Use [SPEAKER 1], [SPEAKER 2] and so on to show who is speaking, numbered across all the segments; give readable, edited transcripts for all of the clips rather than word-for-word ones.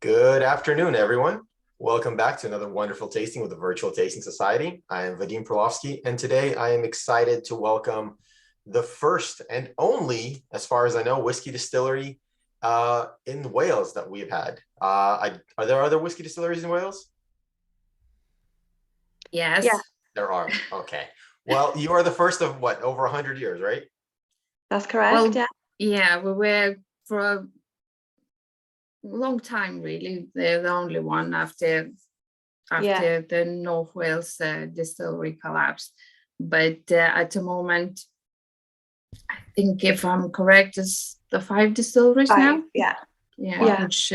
[SPEAKER 1] Good afternoon, everyone. Welcome back to another wonderful tasting with the Virtual Tasting Society. I am Vadim Perlovsky, and today I am excited to welcome the first and only, as far as I know, whiskey distillery in Wales that we've had. Are there other whiskey distilleries in Wales?
[SPEAKER 2] Yes.
[SPEAKER 3] Yeah.
[SPEAKER 1] There are. Okay. Well, you are the first of what, over 100 years, right?
[SPEAKER 3] That's correct.
[SPEAKER 2] Well, yeah, we were for a long time, really. They're the only one after the North Wales distillery collapsed. But at the moment, I think if I'm correct, it's the 5 distilleries now.
[SPEAKER 3] Yeah.
[SPEAKER 2] Which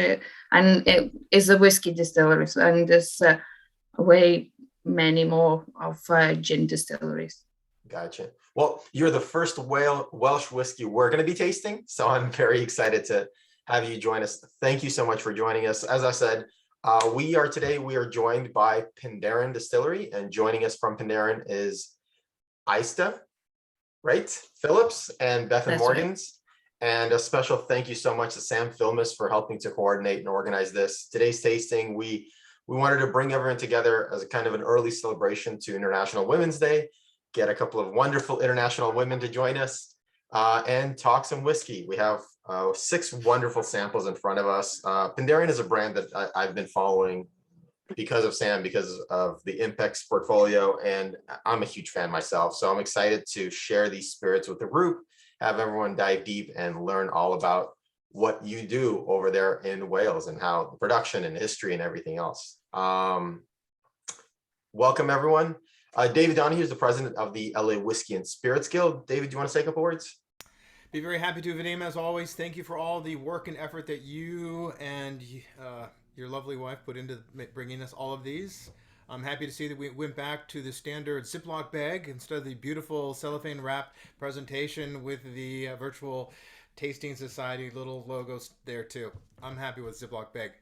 [SPEAKER 2] and it is a whiskey distillery, and there's way many more of gin distilleries.
[SPEAKER 1] Gotcha. Well, you're the first Welsh whiskey we're going to be tasting, so I'm very excited to have you join us. Thank you so much for joining us. As I said, we are joined by Penderyn Distillery, and joining us from Penderyn is Ista, right? Phillips and Bethan
[SPEAKER 2] That's
[SPEAKER 1] Morgans.
[SPEAKER 2] Right.
[SPEAKER 1] And a special thank you so much to Sam Filmus for helping to coordinate and organize this. Today's tasting, we wanted to bring everyone together as a kind of an early celebration to International Women's Day, get a couple of wonderful international women to join us, and talk some whiskey. We have 6 wonderful samples in front of us. Penderyn is a brand that I've been following because of Sam, because of the Impex portfolio, and I'm a huge fan myself. So I'm excited to share these spirits with the group, have everyone dive deep and learn all about what you do over there in Wales and how the production and history and everything else. Welcome, everyone. David Donahue is the president of the LA Whiskey and Spirits Guild. David, do you want to say a couple words?
[SPEAKER 4] Be very happy to, Vadim, as always. Thank you for all the work and effort that you and your lovely wife put into bringing us all of these. I'm happy to see that we went back to the standard Ziploc bag instead of the beautiful cellophane wrap presentation with the Virtual Tasting Society little logos there too. I'm happy with Ziploc bag.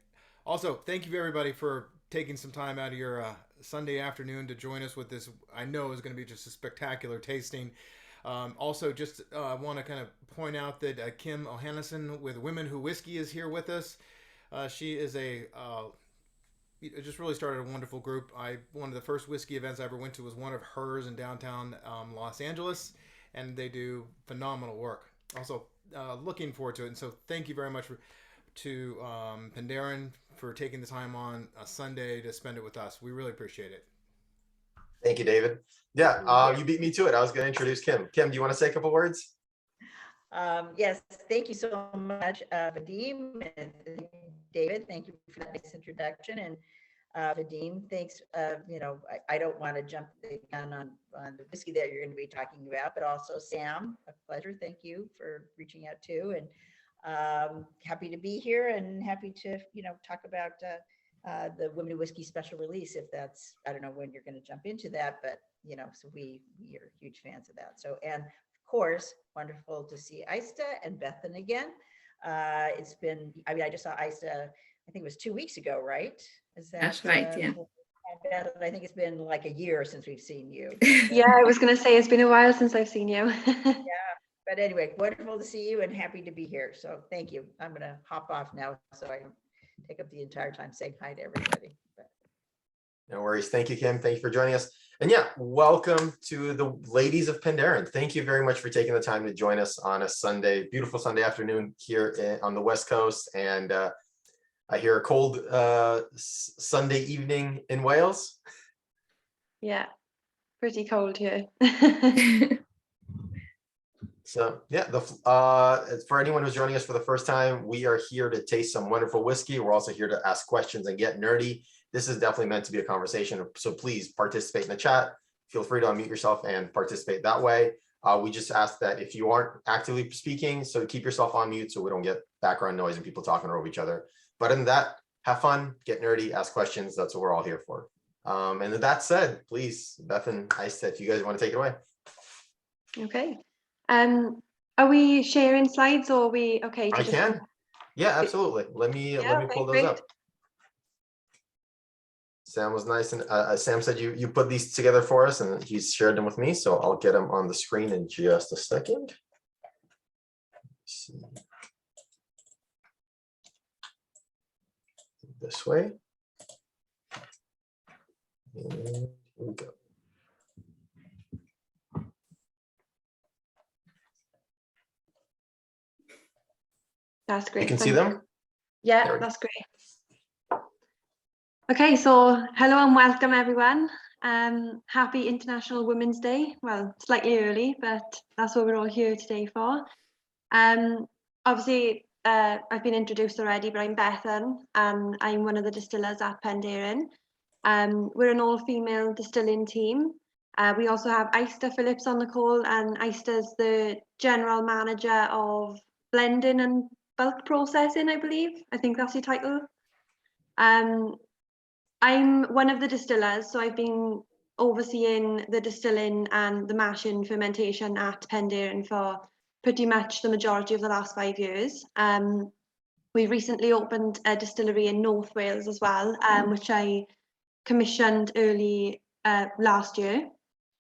[SPEAKER 4] Also, thank you everybody for taking some time out of your Sunday afternoon to join us with this. I know is going to be just a spectacular tasting. Also, just want to kind of point out that Kim O'Hannison with Women Who Whiskey is here with us. She is it just really started a wonderful group. One of the first whiskey events I ever went to was one of hers in downtown Los Angeles, and they do phenomenal work. Also, looking forward to it. And so thank you very much to Penderyn for taking the time on a Sunday to spend it with us. We really appreciate it.
[SPEAKER 1] Thank you, David. Yeah, you beat me to it. I was going to introduce Kim. Kim, do you want to say a couple words?
[SPEAKER 5] Yes, thank you so much, Vadim and David. Thank you for that nice introduction. And Vadim, thanks. I don't want to jump the gun on the whiskey that you're going to be talking about, but also Sam, a pleasure. Thank you for reaching out too, and happy to be here and happy to talk about the Women Who Whiskey special release. If that's, I don't know when you're going to jump into that, but so we are huge fans of that. So and. Of course, wonderful to see Ista and Bethan again. It's been, I just saw Ista, I think it was 2 weeks ago, right?
[SPEAKER 2] That's right, yeah.
[SPEAKER 5] I think it's been like a year since we've seen you.
[SPEAKER 3] Yeah, I was going to say it's been a while since I've seen you.
[SPEAKER 5] Yeah, but anyway, wonderful to see you and happy to be here. So thank you. I'm going to hop off now so I can take up the entire time saying hi to everybody.
[SPEAKER 1] No worries. Thank you, Kim. Thank you for joining us. And yeah, welcome to the ladies of Penderyn. Thank you very much for taking the time to join us on a Sunday, beautiful Sunday afternoon here on the West Coast. And I hear a cold Sunday evening in Wales.
[SPEAKER 3] Yeah, pretty cold here.
[SPEAKER 1] So yeah, for anyone who's joining us for the first time, we are here to taste some wonderful whiskey. We're also here to ask questions and get nerdy. This is definitely meant to be a conversation, so please participate in the chat. Feel free to unmute yourself and participate that way. We just ask that if you aren't actively speaking, so keep yourself on mute so we don't get background noise and people talking over each other. But other than that, have fun, get nerdy, ask questions. That's what we're all here for. And with that said, please, Bethan, Ista, if you guys want to take it away.
[SPEAKER 3] Okay. Are we sharing slides or are we okay?
[SPEAKER 1] I can. Yeah, absolutely. Let me pull those up. Sam was nice, and Sam said you put these together for us, and he's shared them with me, so I'll get them on the screen in just a second. Let's see. This way. And here we go.
[SPEAKER 3] That's great.
[SPEAKER 1] You can see
[SPEAKER 3] thank you.
[SPEAKER 1] them?
[SPEAKER 3] Yeah,
[SPEAKER 1] There we go.
[SPEAKER 3] that's great. Okay, so hello and welcome everyone. Happy International Women's Day. Well, slightly early, but that's what we're all here today for. Obviously, I've been introduced already, but I'm Bethan and I'm one of the distillers at Penderyn. We're an all-female distilling team. We also have Aista Phillips on the call, and Aista's the general manager of blending and bulk processing, I believe. I think that's your title. I'm one of the distillers, so I've been overseeing the distilling and the mashing fermentation at Penderyn for pretty much the majority of the last 5 years. We recently opened a distillery in North Wales as well, which I commissioned early last year.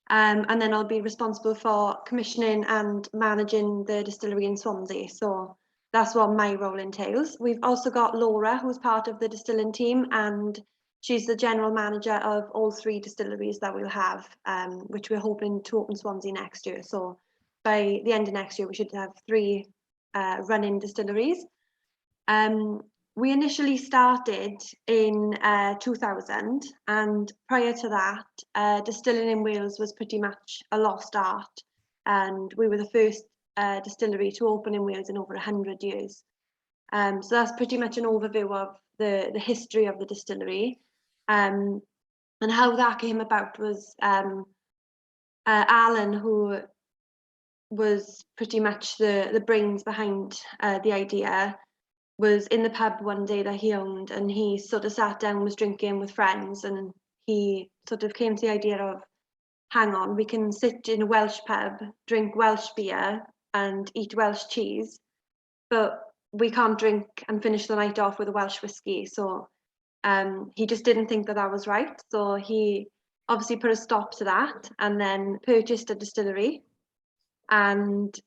[SPEAKER 3] And then I'll be responsible for commissioning and managing the distillery in Swansea. So that's what my role entails. We've also got Laura, who's part of the distilling team, and she's the general manager of all 3 distilleries that we'll have, which we're hoping to open Swansea next year. So by the end of next year, we should have 3 running distilleries. We initially started in 2000, and prior to that, distilling in Wales was pretty much a lost art, and we were the first distillery to open in Wales in over 100 years. So that's pretty much an overview of the history of the distillery. And how that came about was Alan, who was pretty much the brains behind the idea, was in the pub one day that he owned, and he sort of sat down, was drinking with friends, and he sort of came to the idea of, hang on, we can sit in a Welsh pub, drink Welsh beer and eat Welsh cheese, but we can't drink and finish the night off with a Welsh whiskey. So he just didn't think that that was right. So he obviously put a stop to that and then purchased a distillery. And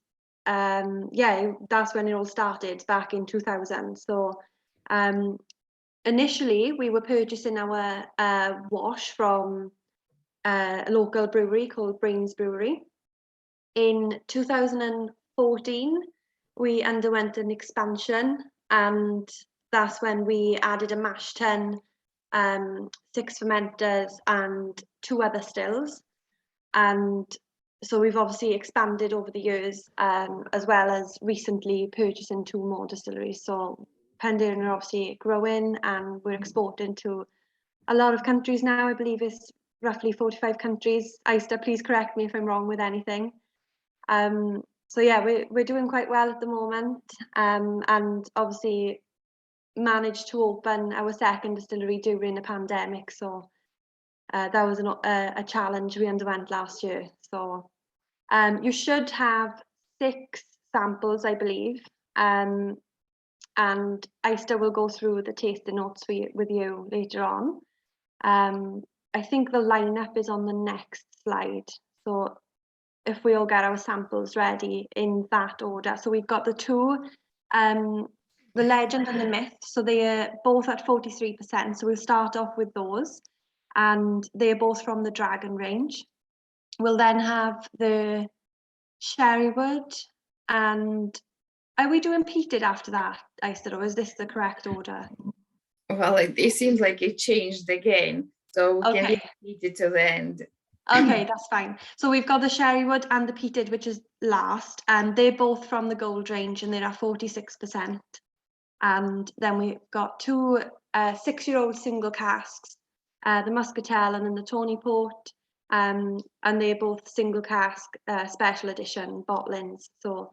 [SPEAKER 3] yeah, that's when it all started back in 2000. So initially we were purchasing our wash from a local brewery called Brains Brewery. In 2014, we underwent an expansion, and that's when we added a mash tun, 6 fermenters and 2 other stills. And so we've obviously expanded over the years, as well as recently purchasing 2 more distilleries. So Penderyn are obviously growing, and we're exporting to a lot of countries now. I believe it's roughly 45 countries. Aista, please correct me if I'm wrong with anything. So yeah, we're doing quite well at the moment, and obviously managed to open our 2nd distillery during the pandemic. So that was a challenge we underwent last year. So you should have 6 samples, I believe, and Aista will go through the tasting notes with you later on. I think the lineup is on the next slide. So if we all get our samples ready in that order. So we've got the 2, the Legend and the Myth. So they are both at 43%. So we'll start off with those. And they are both from the Dragon range. We'll then have the Sherrywood, and are we doing peated after that, Aista, or is this the correct order?
[SPEAKER 2] Well, it seems like it changed again, so we can
[SPEAKER 3] Okay.
[SPEAKER 2] repeat it to the end.
[SPEAKER 3] Okay, that's fine. So we've got the Sherrywood and the peated, which is last, and they're both from the Gold range, and they're at 46%. And then we've got 2 6-year-old single casks, the Muscatel and then the Tawny Port, and they're both single cask special edition bottlings. So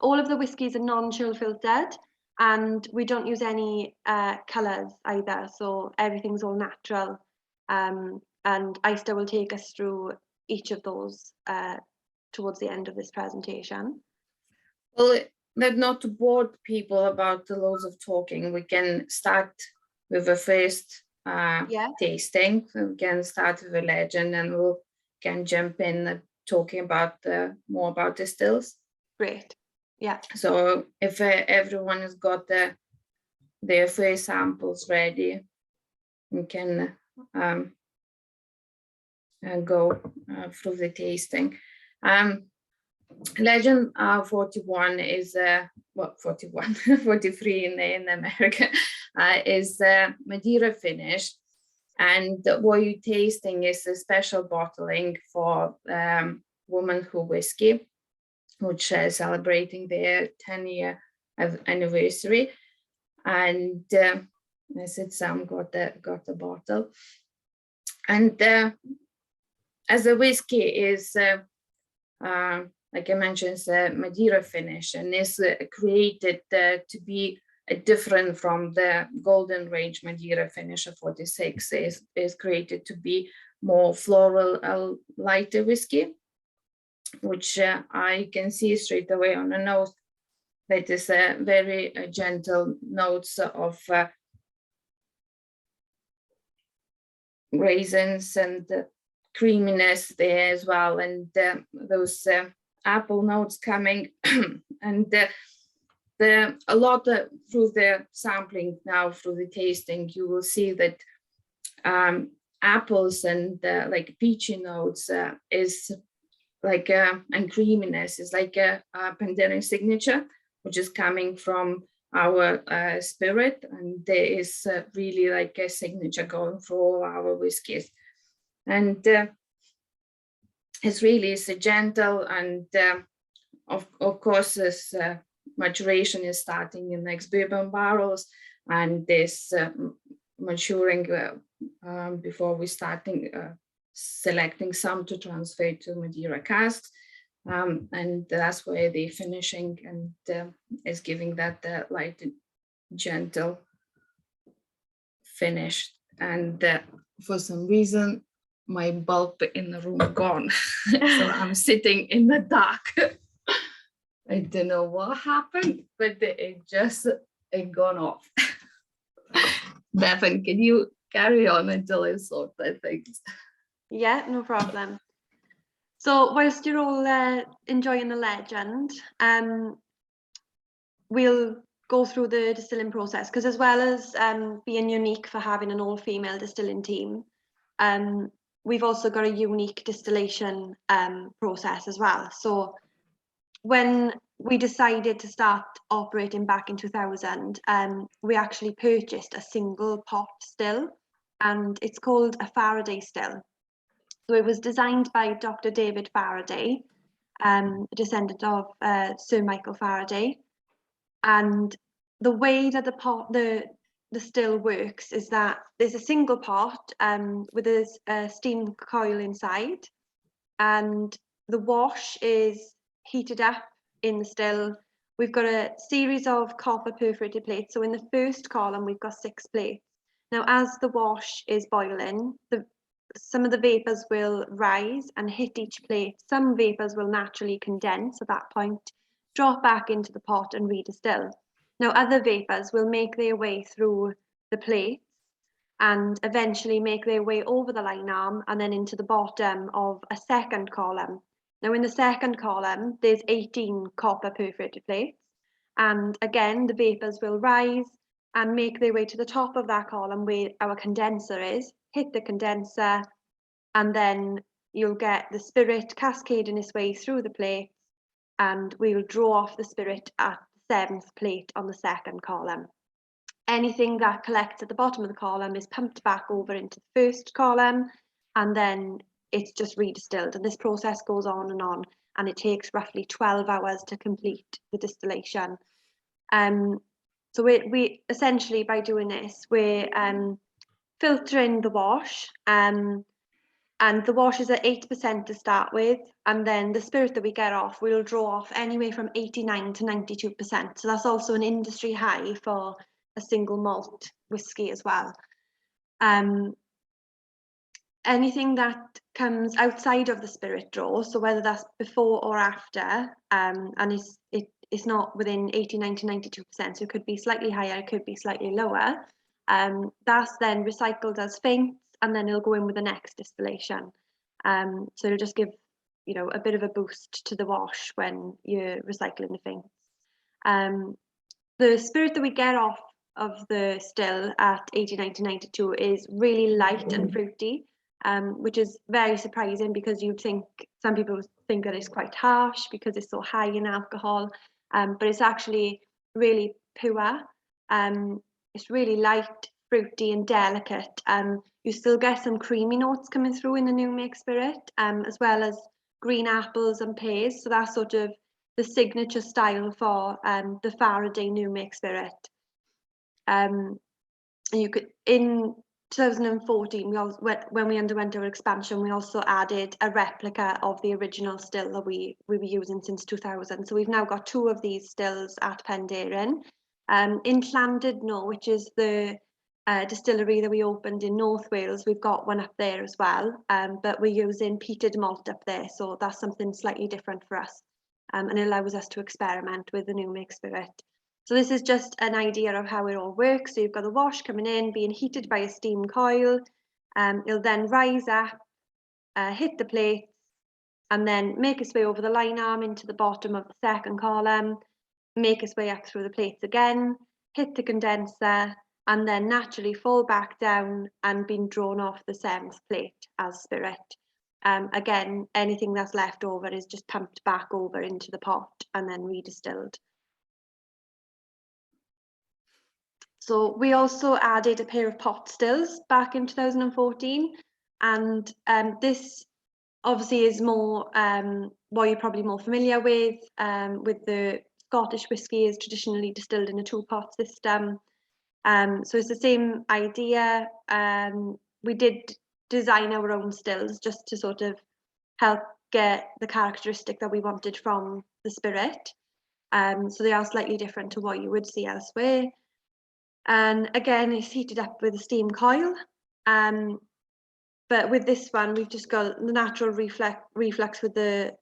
[SPEAKER 3] all of the whiskies are non-chill filtered, and we don't use any colours either. So everything's all natural. And Aista will take us through each of those towards the end of this presentation.
[SPEAKER 2] Well, not to bore people about the loads of talking, we can start with the first tasting. So we can start with a Legend, and we can jump in talking about more about the stills.
[SPEAKER 3] Great. Yeah.
[SPEAKER 2] So if everyone has got the their first samples ready and can go through the tasting. Legend 41 is 41, 43 in America is Madeira finish, and what you're tasting is a special bottling for Woman Who Whiskey, which is celebrating their 10-year anniversary. And I said, Sam got the bottle, and as a whiskey is like I mentioned, it's a Madeira finish, and is created to be different from the Golden Range Madeira finish of 46. Is created to be more floral, lighter whiskey, which I can see straight away on the nose. That is a very gentle notes of raisins and creaminess there as well, and those apple notes coming, and a lot through the sampling now, through the tasting, you will see that apples and like peachy notes is like and creaminess is like a Penderyn signature, which is coming from our spirit, and there is really like a signature going through all our whiskies. And it's really gentle, and of course this maturation is starting in ex-bourbon barrels, and this maturing before we starting selecting some to transfer to Madeira casks, and that's where the finishing and is giving that light and gentle finish. And for some reason my bulb in the room gone, so I'm sitting in the dark. I don't know what happened, but it gone off. Bevan, can you carry on until I sort that things?
[SPEAKER 3] Yeah, no problem. So whilst you're all enjoying the legend, we'll go through the distilling process, because as well as being unique for having an all-female distilling team, we've also got a unique distillation process as well. So when we decided to start operating back in 2000, we actually purchased a single pot still, and it's called a Faraday still. So it was designed by Dr. David Faraday, a descendant of Sir Michael Faraday. And the way that the still works is that there's a single pot with a steam coil inside, and the wash is heated up in the still. We've got a series of copper perforated plates. So in the first column, we've got 6 plates. Now, as the wash is boiling, some of the vapors will rise and hit each plate. Some vapors will naturally condense at that point, drop back into the pot and redistill. Now, other vapors will make their way through the plates and eventually make their way over the line arm and then into the bottom of a second column. Now, in the second column, there's 18 copper perforated plates. And again, the vapors will rise and make their way to the top of that column where our condenser is, hit the condenser, and then you'll get the spirit cascading its way through the plates, and we'll draw off the spirit at the 7th plate on the second column. Anything that collects at the bottom of the column is pumped back over into the first column, and then it's just redistilled. And this process goes on, and it takes roughly 12 hours to complete the distillation. So we essentially, by doing this, we're filtering the wash, and the wash is at 8% to start with, and then the spirit that we get off, we'll draw off anywhere from 89 to 92%. So that's also an industry high for a single malt whiskey as well. Anything that comes outside of the spirit draw, so whether that's before or after, and it's not within 89 to 92%, so it could be slightly higher, it could be slightly lower, that's then recycled as faints, and then it'll go in with the next distillation. So it'll just give, a bit of a boost to the wash when you're recycling the faints. The spirit that we get off of the still at 89 to 92 is really light and fruity, which is very surprising because you'd think some people think that it's quite harsh because it's so high in alcohol, but it's actually really pure. It's really light, fruity and delicate. You still get some creamy notes coming through in the new make spirit, as well as green apples and pears. So that's sort of the signature style for the Faraday new make spirit. You could, in 2014, when we underwent our expansion, we also added a replica of the original still that we were using since 2000. So we've now got 2 of these stills at Penderyn. In Llandudno, which is the distillery that we opened in North Wales, we've got one up there as well, but we're using peated malt up there, so that's something slightly different for us, and it allows us to experiment with the new make spirit. So this is just an idea of how it all works. So you've got the wash coming in, being heated by a steam coil. It'll then rise up, hit the plates, and then make its way over the line arm into the bottom of the second column, make its way up through the plates again, hit the condenser, and then naturally fall back down and being drawn off the 7th plate as spirit. Again, anything that's left over is just pumped back over into the pot and then redistilled. So we also added a pair of pot stills back in 2014, and this obviously is more what you're probably more familiar with the Scottish whisky is traditionally distilled in a 2-pot system. So it's the same idea. We did design our own stills just to sort of help get the characteristic that we wanted from the spirit. So they are slightly different to what you would see elsewhere. And again, it's heated up with a steam coil. But with this one, we've just got the natural reflux with the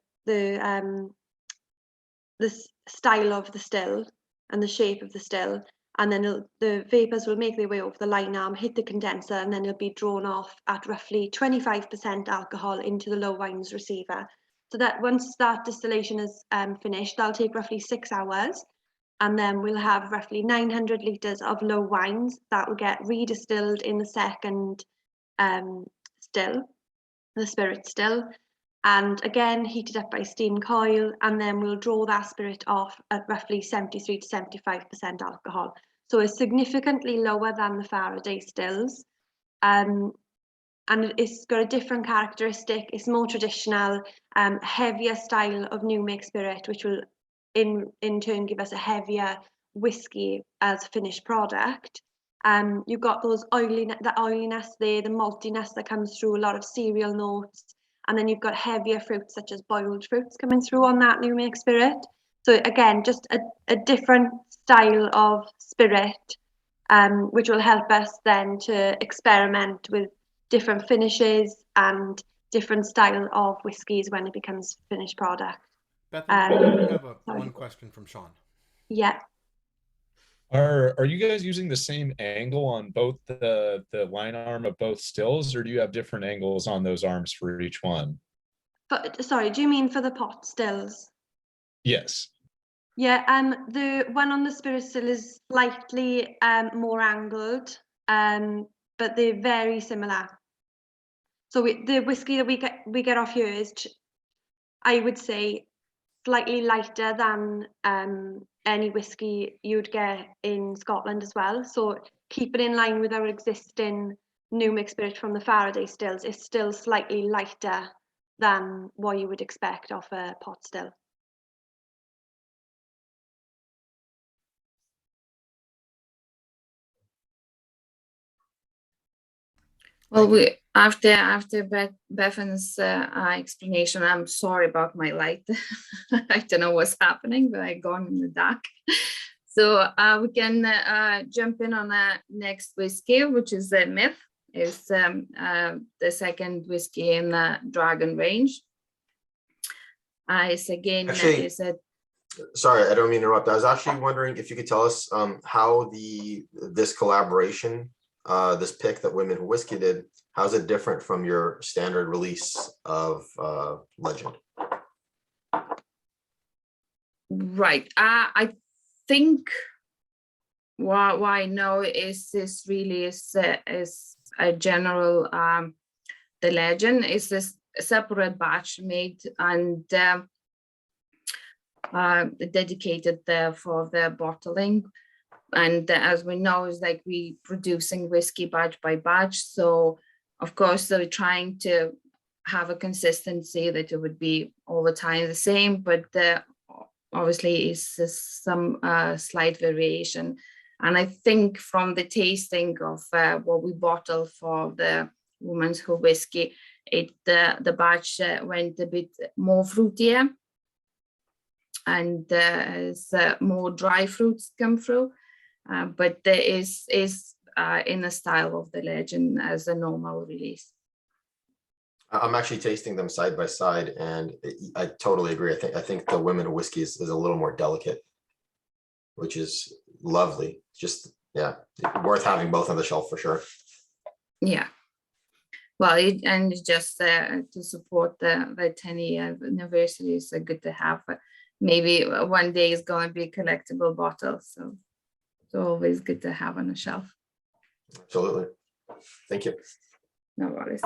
[SPEAKER 3] style of the still and the shape of the still. And then the vapours will make their way over the line arm, hit the condenser, and then it'll be drawn off at roughly 25% alcohol into the low wines receiver. So that once that distillation is finished, that'll take roughly 6 hours. And then we'll have roughly 900 litres of low wines that will get redistilled in the second still, the spirit still. And again, heated up by steam coil, and then we'll draw that spirit off at roughly 73 to 75% alcohol. So it's significantly lower than the Faraday stills. And it's got a different characteristic. It's more traditional, heavier style of new make spirit, which will in turn give us a heavier whiskey as a finished product. You've got the oiliness there, the maltiness that comes through, a lot of cereal notes, and then you've got heavier fruits such as boiled fruits coming through on that new make spirit. So again, just a different style of spirit, which will help us then to experiment with different finishes and different style of whiskies when it becomes finished product.
[SPEAKER 4] Bethany, we have one question from Sean.
[SPEAKER 3] Yeah.
[SPEAKER 6] Are you guys using the same angle on both the line arm of both stills, or do you have different angles on those arms for each one?
[SPEAKER 3] But sorry, do you mean for the pot stills?
[SPEAKER 6] Yes.
[SPEAKER 3] Yeah, the one on the spirit still is slightly more angled, but they're very similar. So the whiskey that we get off here is, I would say, slightly lighter than any whiskey you'd get in Scotland as well. So keep it in line with our existing new mixed spirit from the Faraday stills. It's still slightly lighter than what you would expect off a pot still.
[SPEAKER 2] Well, after Bethany's explanation, I'm sorry about my light. I don't know what's happening, but I gone in the dark. So we can jump in on the next whiskey, which is the Myth. It's the second whiskey in the Dragon range. It's again,
[SPEAKER 1] Actually, sorry, I don't mean to interrupt. I was actually wondering if you could tell us how this collaboration, this pick that Women Who Whiskey did, how's it different from your standard release of Legend?
[SPEAKER 2] Right. I think why no is this really is a general the legend is this separate batch made and dedicated there for the bottling. And as we know, is like we producing whiskey batch by batch. So of course they're trying to have a consistency that it would be all the time the same, but obviously is some slight variation. And I think from the tasting of what we bottle for the Women's Who whiskey, the batch went a bit more fruitier, and as more dry fruits come through, but there is in the style of the legend as a normal release.
[SPEAKER 1] I'm actually tasting them side by side, and I totally agree. I think the Women whiskey is a little more delicate, which is lovely. Just yeah, worth having both on the shelf for sure.
[SPEAKER 2] Yeah. Well, and just to support the 10-year anniversary is good to have. Maybe one day is going to be a collectible bottle, so it's always good to have on the shelf.
[SPEAKER 1] Absolutely. Thank you.
[SPEAKER 2] No worries.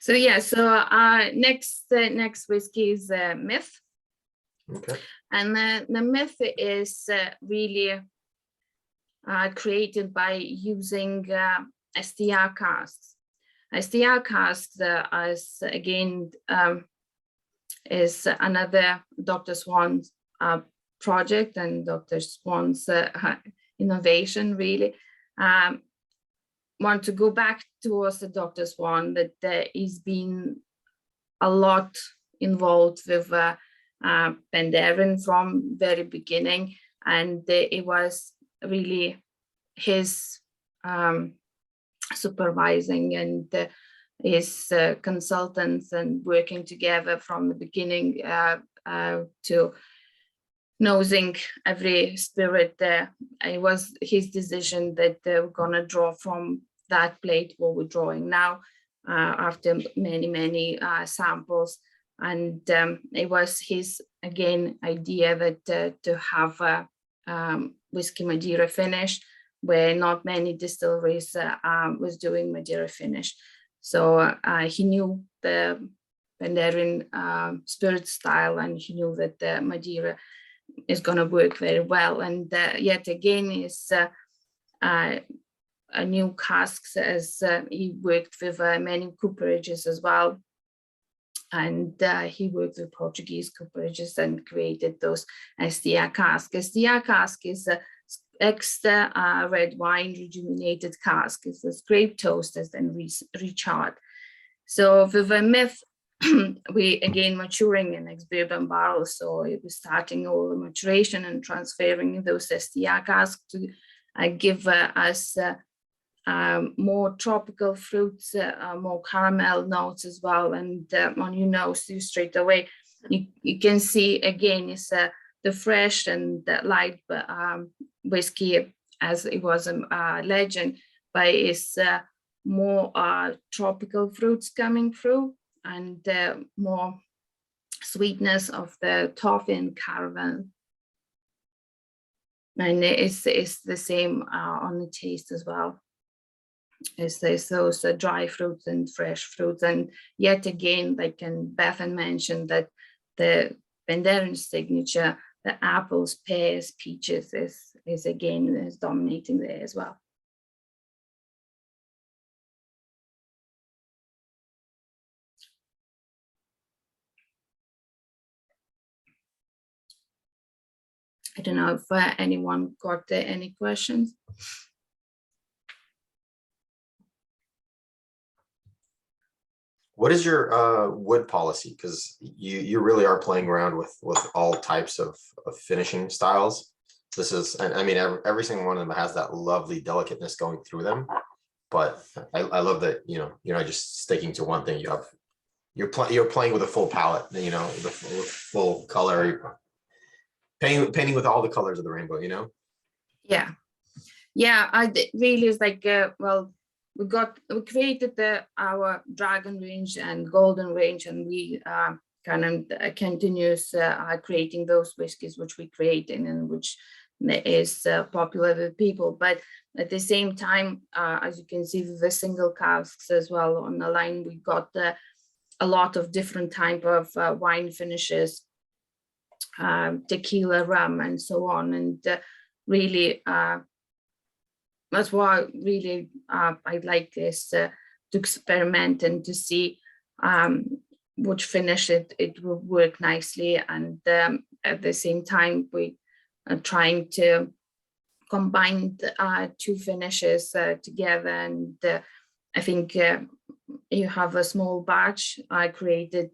[SPEAKER 2] So yeah, so next whiskey is Myth,
[SPEAKER 1] Okay.
[SPEAKER 2] and the Myth is really created by using STR casks. STR casks as again is another Dr. Swan's project and Dr. Swan's innovation really. Want to go back towards the Dr. Swan, that he's been a lot involved with Penderyn from very beginning, and it was really his supervising and his consultants and working together from the beginning to nosing every spirit there. It was his decision that we're gonna draw from that plate what we're drawing now after many samples, and it was his again idea that to have a whiskey Madeira finish where not many distilleries was doing Madeira finish. So he knew the Penderyn spirit style, and he knew that the Madeira is going to work very well. And yet again is a new casks, as he worked with many cooperages as well, and he worked with Portuguese cooperages and created those STR cask. STR cask is extra red wine rejuvenated cask. It's a scrape toasted and recharred. So with a Myth, we again maturing in ex-bourbon barrels, so it was starting all the maturation and transferring those STR casks to give us more tropical fruits, more caramel notes as well. And on your nose, you straight away, you can see again it's the fresh and the light whiskey, as it was a legend, but it's more tropical fruits coming through, and more sweetness of the toffee and caramel. And it's the same on the taste as well. It's those dry fruits and fresh fruits. And yet again, like Bethan mentioned, that the Penderyn signature, the apples, pears, peaches is again dominating there as well. I don't know if anyone got any questions.
[SPEAKER 1] What is your wood policy? Because you really are playing around with all types of finishing styles. This is, and I mean, every single one of them has that lovely delicateness going through them. But I love that, you know, you're not just sticking to one thing. You're playing with a full palette, you know, with full color, painting with all the colors of the rainbow, you know.
[SPEAKER 2] Yeah, really is like well, we created our dragon range and golden range, and we kind of continuous creating those whiskies which we create and which is popular with people. But at the same time, as you can see with the single casks as well on the line, we got a lot of different type of wine finishes, tequila, rum, and so on. And really, that's why really I like this to experiment and to see which finish it will work nicely. And at the same time, we are trying to combine the, two finishes together. And I think you have a small batch I created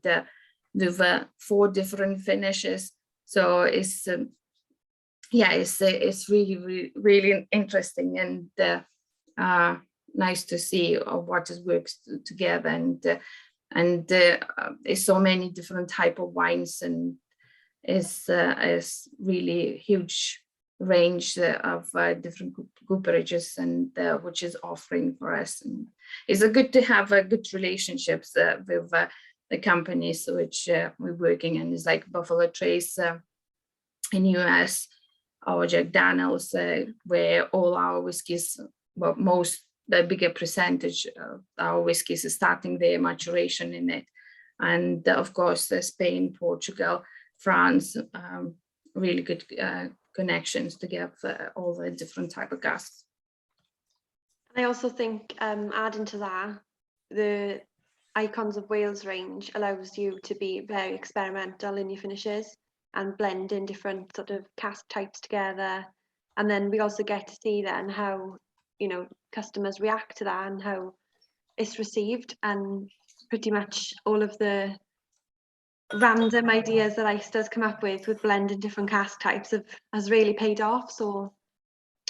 [SPEAKER 2] with 4 different finishes. So it's yeah, it's really interesting and nice to see what is works together. And there's so many different type of wines, and it's really huge range of different cooperages, and which is offering for us. And it's a good to have good relationships with the companies which we're working in. It's like Buffalo Trace in US, or Jack Daniels, where all our whiskeys, well, the bigger percentage of our whiskeys is starting their maturation in it. And of course, Spain, Portugal, France, really good connections to get all the different type of casks.
[SPEAKER 3] I also think adding to that, the Icons of Wales range allows you to be very experimental in your finishes and blend in different sort of cask types together. And then we also get to see then how, you know, customers react to that and how it's received. And pretty much all of the random ideas that Ice does come up with blending different cask types has really paid off. So,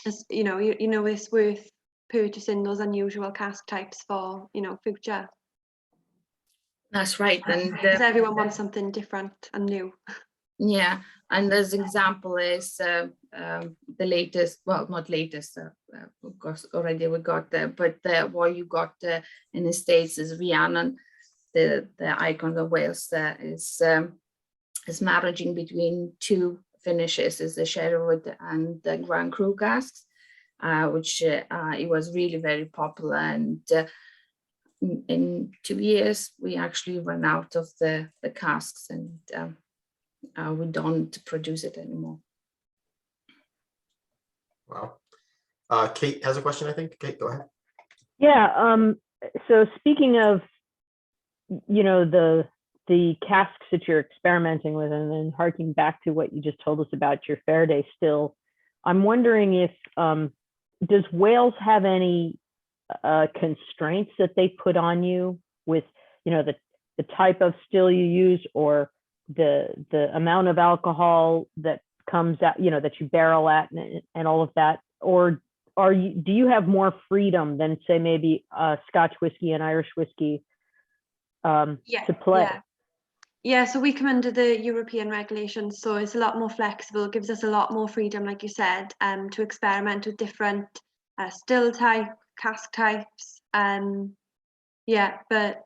[SPEAKER 3] as you know, it's worth purchasing those unusual cask types for, you know, future.
[SPEAKER 2] That's right. And
[SPEAKER 3] because everyone wants something different and new.
[SPEAKER 2] yeah, and as example is the latest, well, not latest, of course already we got there, but what you got in the States is Rhiannon, the Icon of Wales, is marrying between 2 finishes, is the Sherwood and the Grand Cru casks, which it was really very popular. And in 2 years we actually ran out of the casks, and we don't produce it anymore.
[SPEAKER 1] Wow. Kate has a question, I think. Kate, go ahead.
[SPEAKER 7] Yeah. So speaking of, you know, the casks that you're experimenting with, and then harking back to what you just told us about your Faraday still, I'm wondering if does Wales have any constraints that they put on you with, you know, the type of still you use, or the amount of alcohol that comes out, you know, that you barrel at, and all of that? Or do you have more freedom than, say, maybe Scotch whiskey and Irish whiskey to play?
[SPEAKER 3] Yeah, so we come under the European regulations, so it's a lot more flexible, gives us a lot more freedom, like you said, to experiment with different still type, cask types. Yeah, but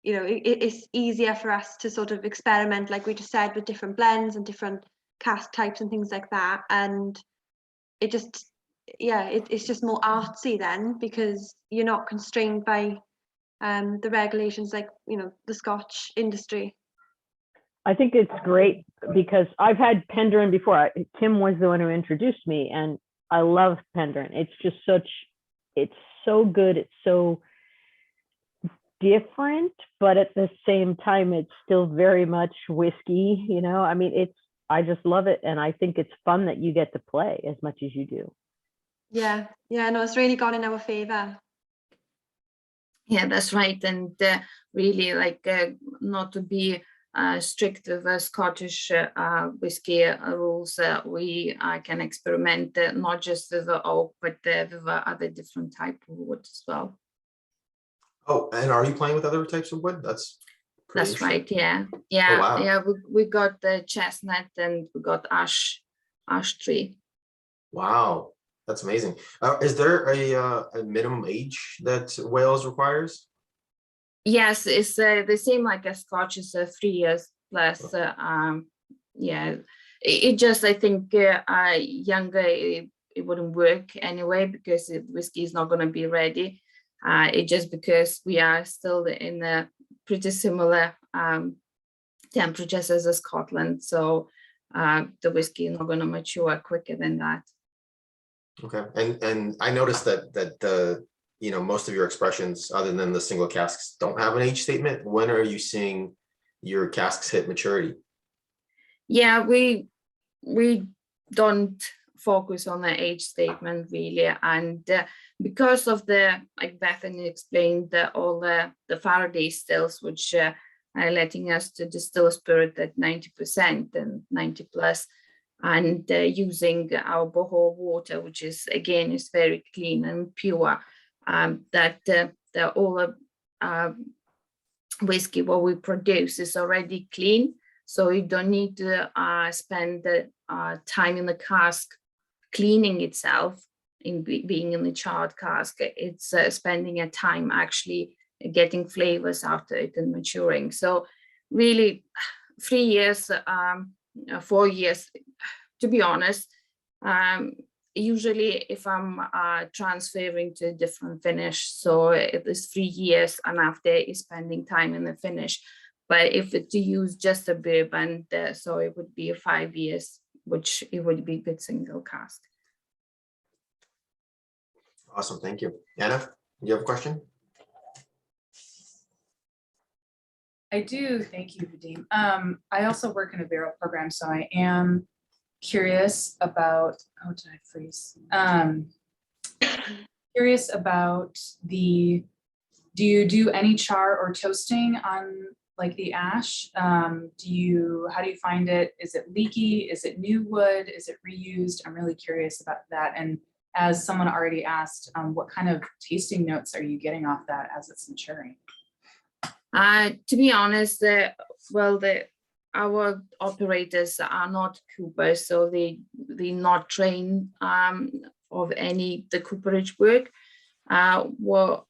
[SPEAKER 3] you know, it's easier for us to sort of experiment, like we just said, with different blends and different cask types and things like that. And it just, yeah, it's just more artsy then, because you're not constrained by the regulations, like, you know, the Scotch industry.
[SPEAKER 7] I think it's great because I've had Penderyn before. Kim was the one who introduced me, and I love Penderyn. It's just it's so good. It's so different, but at the same time, it's still very much whiskey, you know. I mean, I just love it, and I think it's fun that you get to play as much as you do.
[SPEAKER 3] Yeah, no, it's really gone in our favor.
[SPEAKER 2] Yeah, that's right. And really, like, not to be strict with Scottish whiskey rules, we can experiment not just with the oak, but with other different type of wood as well.
[SPEAKER 1] Oh, and are you playing with other types of wood? That's
[SPEAKER 2] right. Yeah.
[SPEAKER 1] wow.
[SPEAKER 2] Yeah. We got the chestnut, and we got ash tree.
[SPEAKER 1] Wow, that's amazing. Is there a minimum age that Wales requires?
[SPEAKER 2] Yes, it's the same like a Scotch, is 3 years plus. Yeah, it just, I think younger, it wouldn't work anyway, because the whiskey is not going to be ready. It just because we are still in a pretty similar temperatures as Scotland, so the whiskey is not going to mature quicker than that.
[SPEAKER 1] Okay, and I noticed that the most of your expressions, other than the single casks, don't have an age statement. When are you seeing your casks hit maturity?
[SPEAKER 2] Yeah, we don't focus on the age statement really, and because of the, like Bethany explained, all the Faraday stills, which are letting us to distill spirit at 90% and 90 plus, and using our borehole water, which is again is very clean and pure, that all the whiskey what we produce is already clean, so you don't need to spend the time in the cask cleaning itself in being in the charred cask. It's spending a time actually getting flavors after it and maturing. So really 3 years, 4 years, to be honest. Usually if I'm transferring to a different finish, so it is 3 years and after is spending time in the finish. But if to use just a bourbon, so it would be 5 years, which it would be good single cask.
[SPEAKER 1] Awesome, thank you. Anna, do you have a question?
[SPEAKER 8] I do, thank you, Vadim. I also work in a barrel program, so I am curious about, oh, did I freeze? Curious about do you do any char or toasting on like the ash? How do you find it? Is it leaky? Is it new wood? Is it reused? I'm really curious about that. And as someone already asked, what kind of tasting notes are you getting off that as it's maturing?
[SPEAKER 2] To be honest, our operators are not coopers, so they're not trained of any the cooperage work. Well,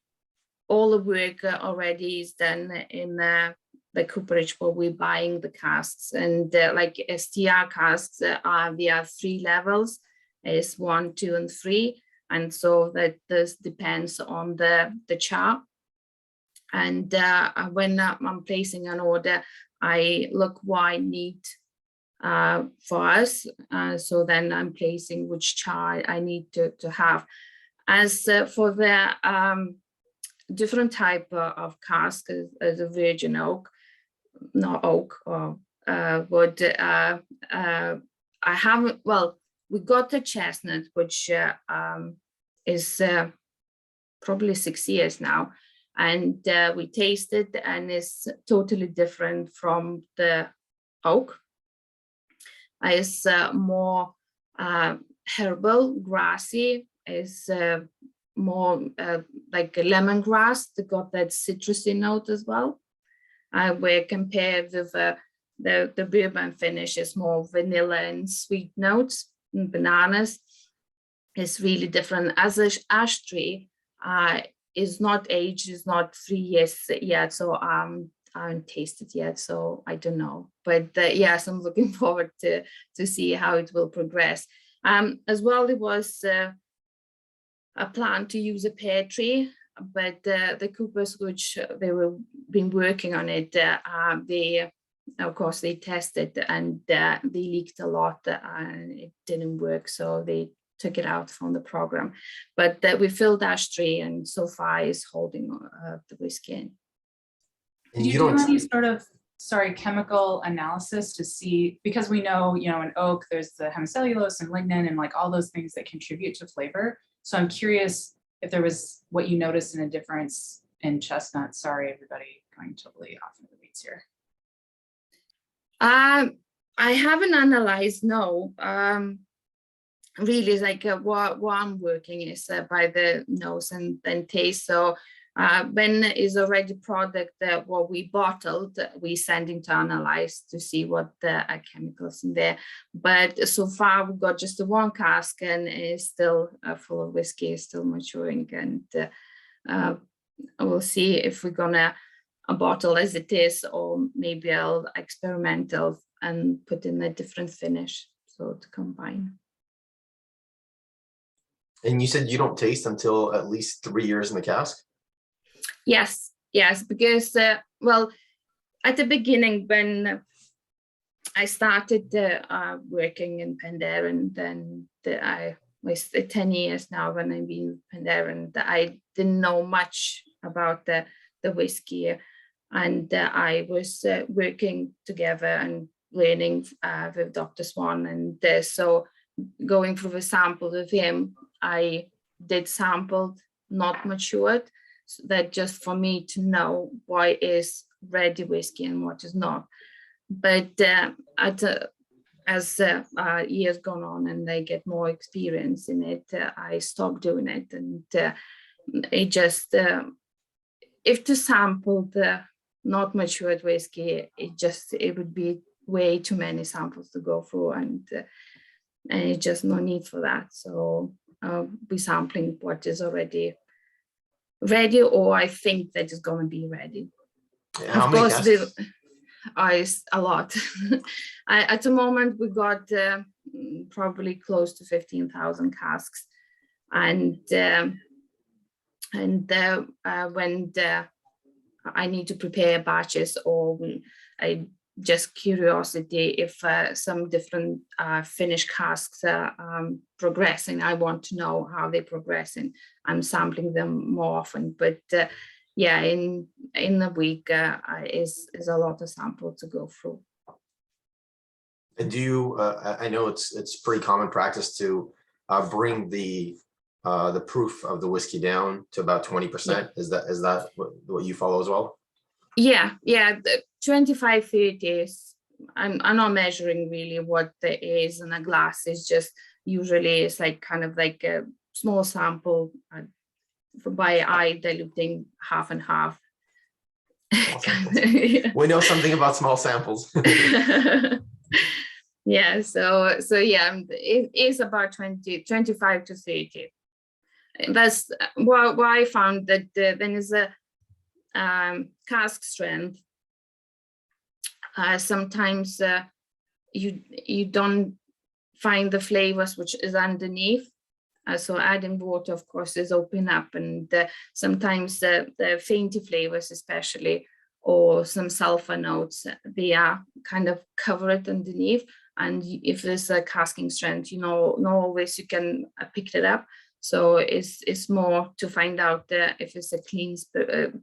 [SPEAKER 2] all the work already is done in the cooperage where we're buying the casks, and like STR casks, there are 3 levels, is 1, 2, and 3, and so that this depends on the char. And when I'm placing an order, I look what I need for us. So then I'm placing which char I need to have. As for the different type of cask, as a virgin oak, not oak, or wood, I haven't, well, we got the chestnut, which is probably 6 years now. And we tasted, and it's totally different from the oak. It's more herbal, grassy. It's more like a lemongrass. They got that citrusy note as well. Where compared with the bourbon finish is more vanilla and sweet notes and bananas. It's really different. As an ash tree, is not aged, is not 3 years yet, so I haven't tasted yet, so I don't know. But yes, I'm looking forward to see how it will progress. As well, it was a plan to use a pear tree, but the coopers which they were been working on it, they of course they tested and they leaked a lot and it didn't work, so they took it out from the program. But we filled ash tree, and so far is holding the whiskey in.
[SPEAKER 8] Did you do any sort of, chemical analysis to see, because we know, in oak, there's the hemicellulose and lignin and like all those things that contribute to flavor. So I'm curious if there was what you noticed in a difference in chestnut. Sorry, everybody, going totally off into the weeds here.
[SPEAKER 2] I haven't analyzed, no. Really, like what I'm working is by the nose and then taste. So when is already product that what we bottled, we sending to analyze to see what the chemicals in there. But so far we got just the 1 cask, and it's still full of whiskey, is still maturing, and we'll see if we're gonna bottle as it is, or maybe I'll experimental and put in a different finish, so to combine.
[SPEAKER 1] And you said you don't taste until at least 3 years in the cask?
[SPEAKER 2] Yes, because well, at the beginning when I started working in Penderyn, then I was 10 years now when I've been in Penderyn. I didn't know much about the whiskey, and I was working together and learning with Dr. Swan, and so going through the sample with him, I did sampled, not matured, so that just for me to know what is ready whiskey and what is not. But as years gone on and I get more experience in it, I stopped doing it, and it just if to sample the not matured whiskey, it would be way too many samples to go through, and it's just no need for that. So I'll be sampling what is already ready, or I think that is going to be ready.
[SPEAKER 1] How
[SPEAKER 2] Of
[SPEAKER 1] many
[SPEAKER 2] course,
[SPEAKER 1] casks?
[SPEAKER 2] is a lot. At the moment, we got probably close to 15,000 casks, and when I need to prepare batches, or I just curiosity if some different finished casks are progressing. I want to know how they're progressing. I'm sampling them more often, but yeah, in a week is a lot of sample to go through.
[SPEAKER 1] And do you? I know it's pretty common practice to bring the proof of the whiskey down to about 20%. Is that what you follow as well?
[SPEAKER 2] Yeah, the 25, 30 is, I'm not measuring really what there is in a glass. It's just usually it's like kind of like a small sample by eye, diluting half and half.
[SPEAKER 1] We know something about small samples.
[SPEAKER 2] Yeah, so yeah, it is about 25 to 30. That's why I found that when is a cask strength, sometimes you don't find the flavors which is underneath. So adding water, of course, is open up, and sometimes the fainty flavors, especially, or some sulfur notes, they are kind of covered underneath. And if there's a casking strength, not always you can pick it up. So it's more to find out if it's a clean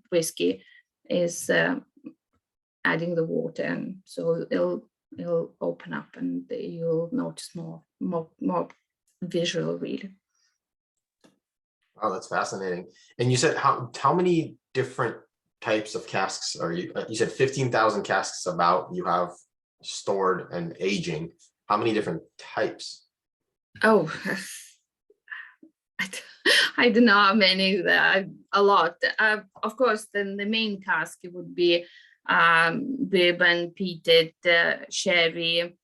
[SPEAKER 2] whiskey, is adding the water, and so it'll open up, and you'll notice more visual, really.
[SPEAKER 1] Oh, that's fascinating. And you said how many different types of casks are you? You said 15,000 casks about you have stored and aging. How many different types?
[SPEAKER 2] Oh, I don't know how many. A lot. Of course, then the main cask would be bourbon, peated, sherry,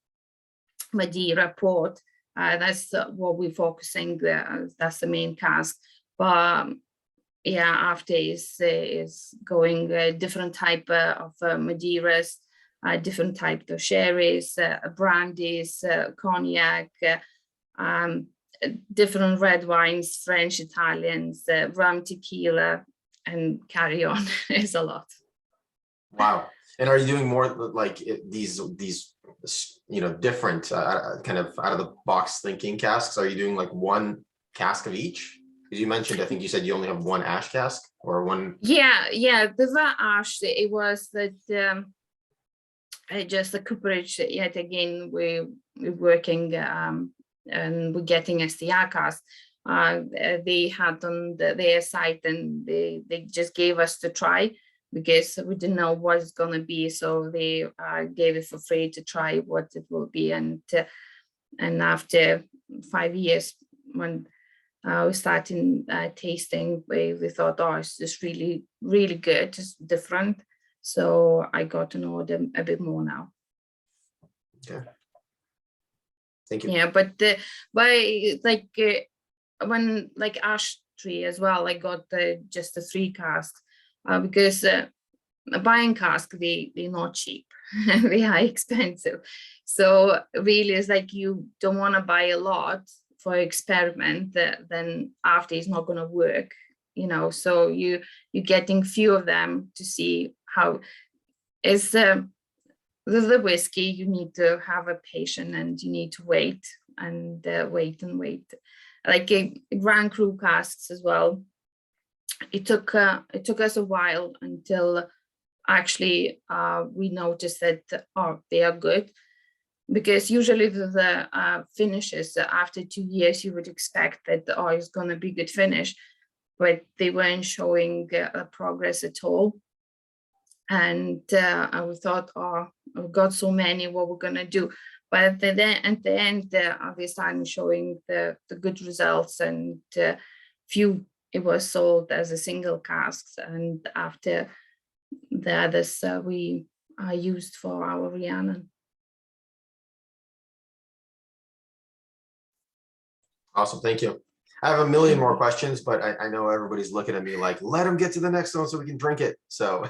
[SPEAKER 2] Madeira, port. That's what we're focusing. That's the main cask. But yeah, after is going different type of Madeiras, different type of sherries, brandies, cognac, different red wines, French, Italians, rum, tequila, and carry on. Is a lot.
[SPEAKER 1] Wow. And are you doing more like these different kind of out of the box thinking casks? Are you doing like one cask of each? Because you mentioned, I think you said you only have one ash cask or one.
[SPEAKER 2] Yeah, the ash, it was that just the cooperage yet again. We're working and we're getting STR cask. They had on their site, and they just gave us to try, because we didn't know what it's going to be, so they gave it for free to try what it will be. And after 5 years, when we started tasting, we thought, oh, it's just really, really good, it's different. So I got to know them a bit more now.
[SPEAKER 1] Okay. Thank you.
[SPEAKER 2] Yeah, but when like ash tree as well, I got just the 3 casks, because buying cask, they're not cheap. they are expensive. So really it's like you don't want to buy a lot for experiment that then after it's not going to work, you know. So you're getting few of them to see how is the whiskey. You need to have a patient and you need to wait and wait and wait. Like Grand Cru casks as well. It took us a while until actually we noticed that they are good, because usually the finishes after 2 years you would expect that it's going to be good finish, but they weren't showing progress at all. And we thought, we've got so many, what we're going to do. But at the end they started showing the good results, and few it was sold as a single casks, and after the others we used for our Rhiannon.
[SPEAKER 1] Awesome, thank you. I have a million more questions, but I know everybody's looking at me like, let them get to the next one so we can drink it. So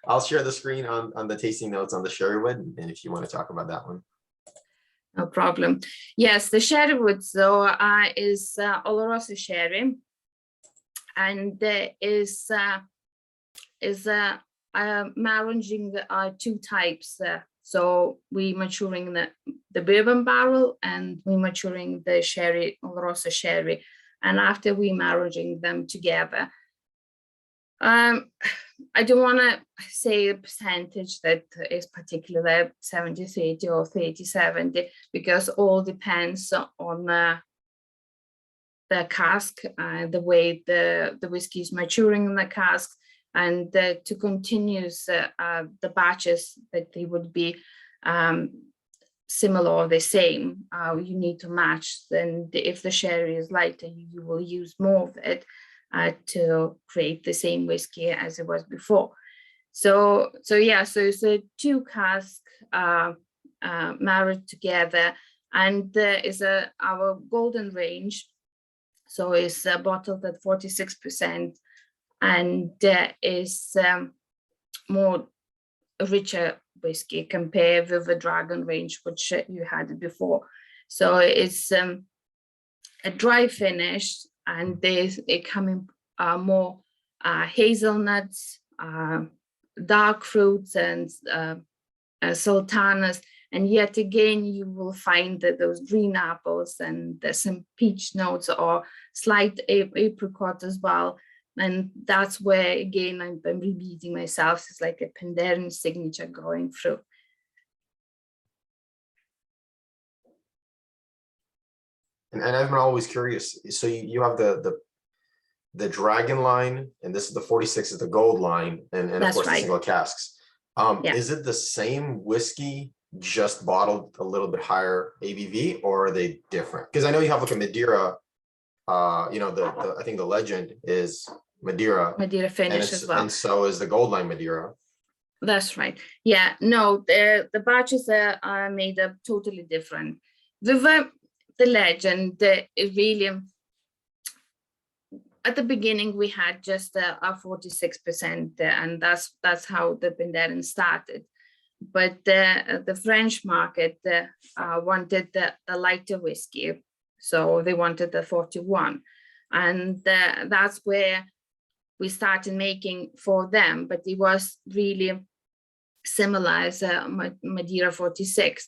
[SPEAKER 1] I'll share the screen on the tasting notes on the Sherrywood, and if you want to talk about that one.
[SPEAKER 2] No problem. Yes, the Sherrywood though is Oloroso sherry, and there is managing two types. So we maturing the bourbon barrel, and we maturing the sherry, Oloroso sherry, and after we marrying them together. I don't want to say a percentage that is particularly 70-30 or 30-70, because all depends on the cask, the way the whiskey is maturing in the cask, and to continue the batches that they would be similar or the same, you need to match. Then if the sherry is lighter, you will use more of it to create the same whiskey as it was before. So it's a two cask married together, and is our golden range. So it's bottled at 46%, and is more richer whiskey compared with the Dragon range, which you had before. So it's a dry finish, and they come in more hazelnuts, dark fruits, and sultanas. And yet again, you will find that those green apples and some peach notes or slight apricot as well. And that's where, again, I'm repeating myself, it's like a Penderyn signature going through.
[SPEAKER 1] And I've been always curious. So you have the Dragon line, and this is the 46 is the gold line, and of course the single casks.
[SPEAKER 2] Yeah.
[SPEAKER 1] Is it the same whiskey, just bottled a little bit higher ABV, or are they different? Because I know you have like a Madeira, I think the legend is Madeira
[SPEAKER 2] Finish as well.
[SPEAKER 1] And so is the gold line Madeira.
[SPEAKER 2] That's right. Yeah, no, the batches are made up totally different. The legend, it really, at the beginning we had just a 46%, and that's how the Penderyn started. But the French market wanted the lighter whiskey, so they wanted the 41, and that's where we started making for them. But it was really similar as Madeira 46.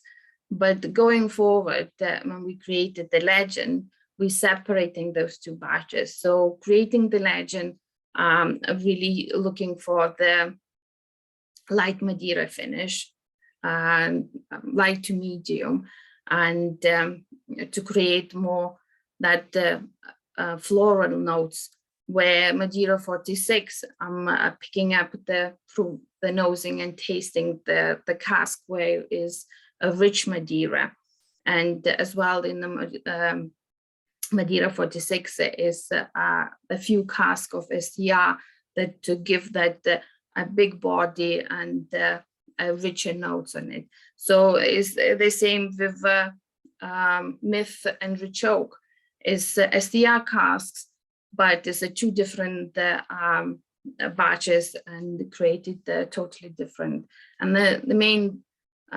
[SPEAKER 2] But going forward, when we created the legend, we separating those two batches. So creating the legend, really looking for the light Madeira finish, light to medium, and to create more that floral notes, where Madeira 46, I'm picking up through the nosing and tasting the cask, where is a rich Madeira. And as well in the Madeira 46 is a few casks of STR that to give that a big body and richer notes on it. So it's the same with Myth and Rich Oak. It's STR casks, but it's two different batches and created totally different. And the main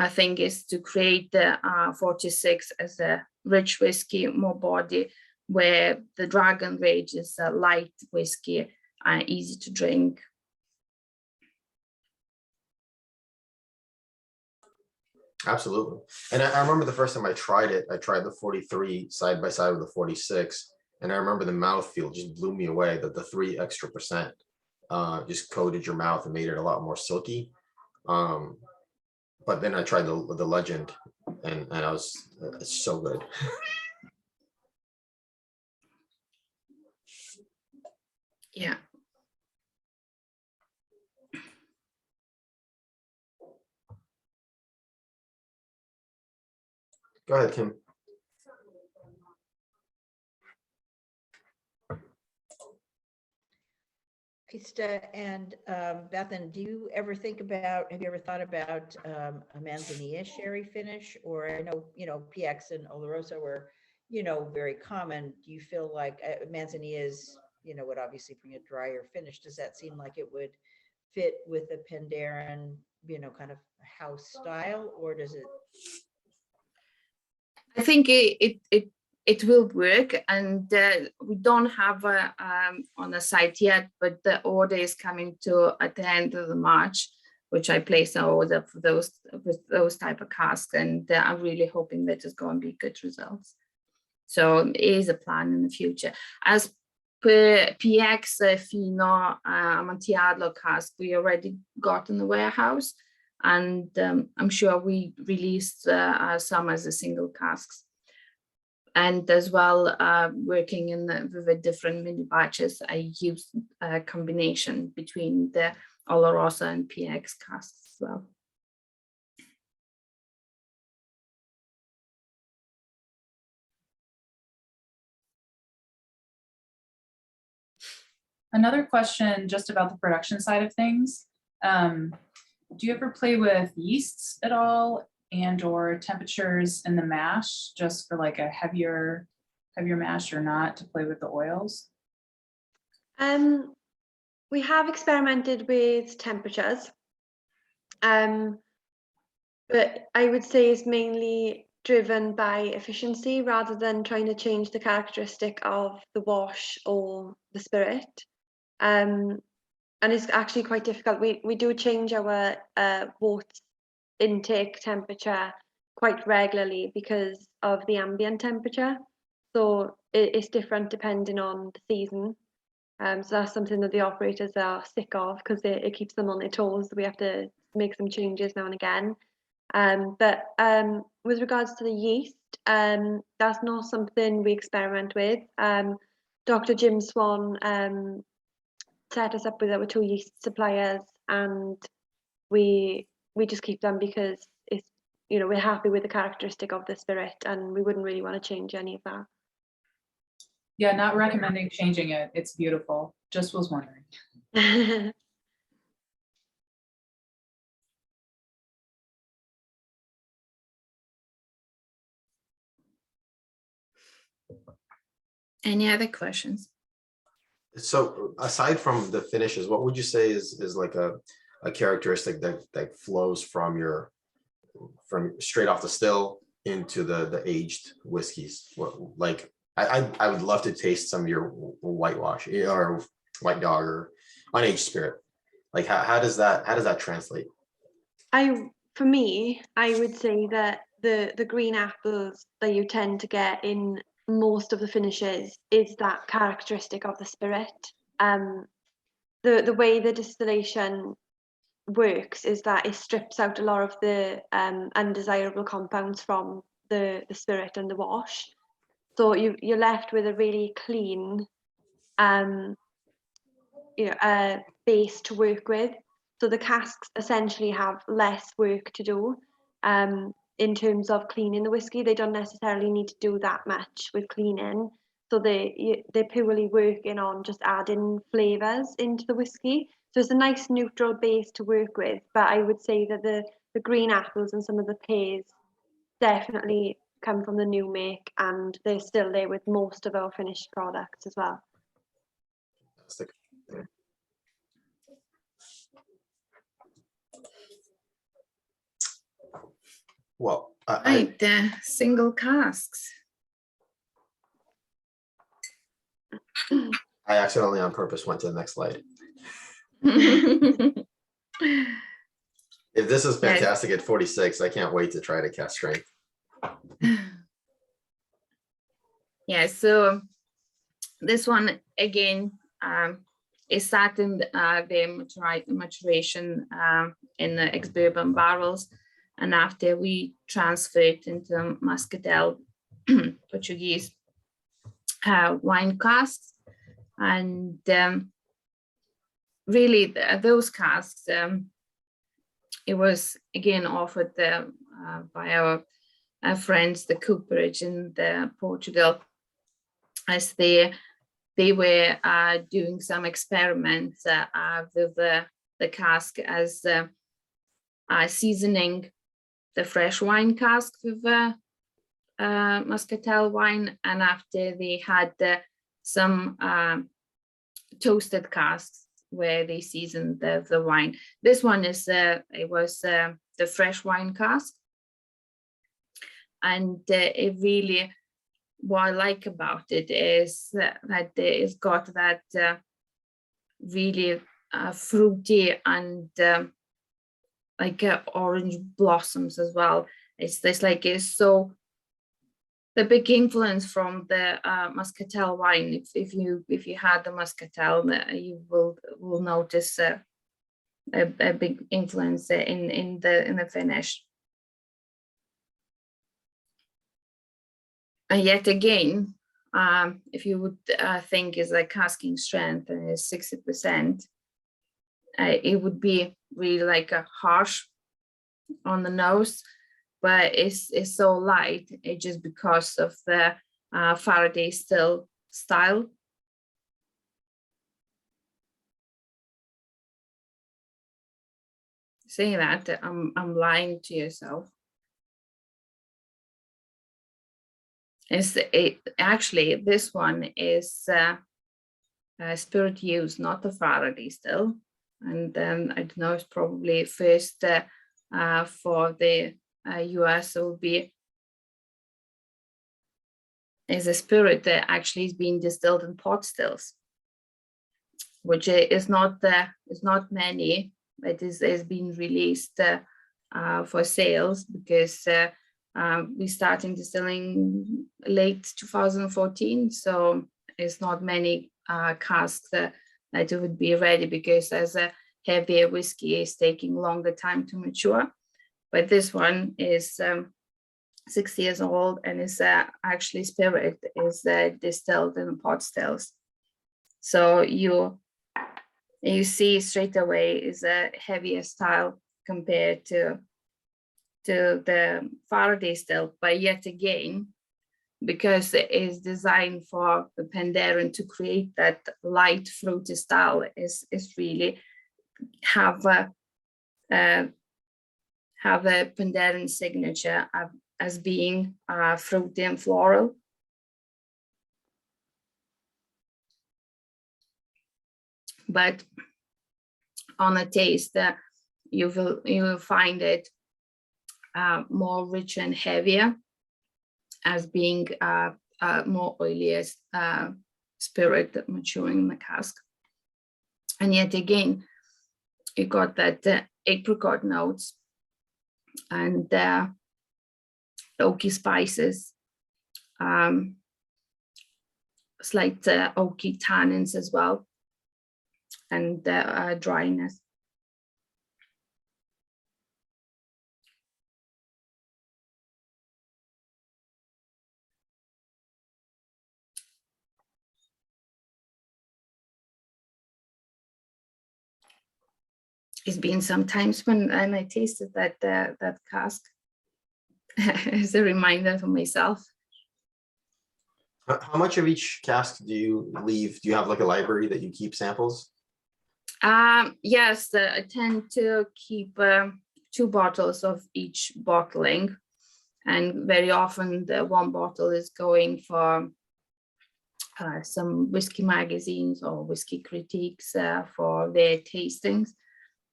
[SPEAKER 2] thing is to create the 46 as a rich whiskey, more body, where the Dragon Rage is a light whiskey, easy to drink.
[SPEAKER 1] Absolutely. And I remember the first time I tried it, I tried the 43 side by side with the 46. And I remember the mouthfeel just blew me away, that the 3 extra percent just coated your mouth and made it a lot more silky. But then I tried the Legend, and I was, it's so good.
[SPEAKER 2] Yeah.
[SPEAKER 1] Go ahead, Kim.
[SPEAKER 5] Krista and Bethan, do you ever think about, have you ever thought about a Manzanilla sherry finish? Or I know, PX and Oloroso were, very common. Do you feel like Manzanilla is, would obviously bring a drier finish? Does that seem like it would fit with the Penderyn, kind of house style, or does it?
[SPEAKER 2] I think it will work, and we don't have on the site yet, but the order is coming to at the end of the March, which I placed an order for those with those type of casks, and I'm really hoping that it's going to be good results. So it is a plan in the future. As per PX Fino Amontillado cask, we already got in the warehouse, and I'm sure we released some as a single casks. And as well, working with the different mini batches, I use a combination between the Oloroso and PX casks as well.
[SPEAKER 8] Another question just about the production side of things. Do you ever play with yeasts at all, and or temperatures in the mash, just for like a heavier mash or not, to play with the oils?
[SPEAKER 3] We have experimented with temperatures, but I would say it's mainly driven by efficiency rather than trying to change the characteristic of the wash or the spirit. And it's actually quite difficult. We do change our wort intake temperature quite regularly because of the ambient temperature. So it's different depending on the season. So that's something that the operators are sick of, because it keeps them on their toes. We have to make some changes now and again. But with regards to the yeast, that's not something we experiment with. Dr. Jim Swan set us up with our 2 yeast suppliers, and we just keep them because it's, we're happy with the characteristic of the spirit, and we wouldn't really want to change any of that.
[SPEAKER 8] Yeah, not recommending changing it. It's beautiful. Just was wondering.
[SPEAKER 2] Any other questions?
[SPEAKER 1] So aside from the finishes, what would you say is like a characteristic that flows from straight off the still into the aged whiskeys? Like I would love to taste some of your whitewash or white dog or unaged spirit. Like how does that translate?
[SPEAKER 3] For me, I would say that the green apples that you tend to get in most of the finishes is that characteristic of the spirit. The way the distillation works is that it strips out a lot of the undesirable compounds from the spirit and the wash. So you're left with a really clean base to work with. So the casks essentially have less work to do in terms of cleaning the whiskey. They don't necessarily need to do that much with cleaning. So they're purely working on just adding flavors into the whiskey. So it's a nice neutral base to work with. But I would say that the green apples and some of the pears definitely come from the new make, and they're still there with most of our finished products as well.
[SPEAKER 1] Well,
[SPEAKER 2] Right, single casks.
[SPEAKER 1] I accidentally on purpose went to the next slide. If this is
[SPEAKER 2] Yes.
[SPEAKER 1] fantastic at 46, I can't wait to try to cast strength.
[SPEAKER 2] Yeah, so this one again is sat in the maturation in the ex-bourbon barrels, and after we transfer it into muscatel Portuguese wine casks, and really those casks, it was again offered by our friends, the cooperage in Portugal, as they were doing some experiments with the cask as seasoning the fresh wine cask with muscatel wine, and after they had some toasted casks where they seasoned the wine. This one is it was the fresh wine cask, and it really, what I like about it is that it's got that really fruity and like orange blossoms as well. It's like it's so the big influence from the muscatel wine. If you had the muscatel, you will notice a big influence in the finish. And yet again, if you would think is like casking strength and is 60%, it would be really like a harsh on the nose, but it's so light. It's just because of the Faraday still style. Saying that, I'm lying to yourself. Actually, this one is spirit use, not the Faraday still. And then I don't know, it's probably first for the US will be is a spirit that actually is being distilled in pot stills, which is not many, but is being released for sales, because we started distilling late 2014, so it's not many casks that it would be ready, because as a heavier whiskey is taking longer time to mature. But this one is 6 years old, and is actually spirit is distilled in pot stills. So you see straight away is a heavier style compared to the Faraday still, but yet again, because it is designed for the Penderyn to create that light fruity style, is really have a Penderyn signature as being fruity and floral. But on a taste, you will find it more rich and heavier, as being more oily spirit maturing in the cask. And yet again, you got that apricot notes and oaky spices, slight oaky tannins as well, and dryness. It's been some times when I tasted that cask as a reminder for myself.
[SPEAKER 1] How much of each cask do you leave? Do you have like a library that you keep samples?
[SPEAKER 2] Yes, I tend to keep 2 bottles of each bottling, and very often the 1 bottle is going for some whiskey magazines or whiskey critiques for their tastings,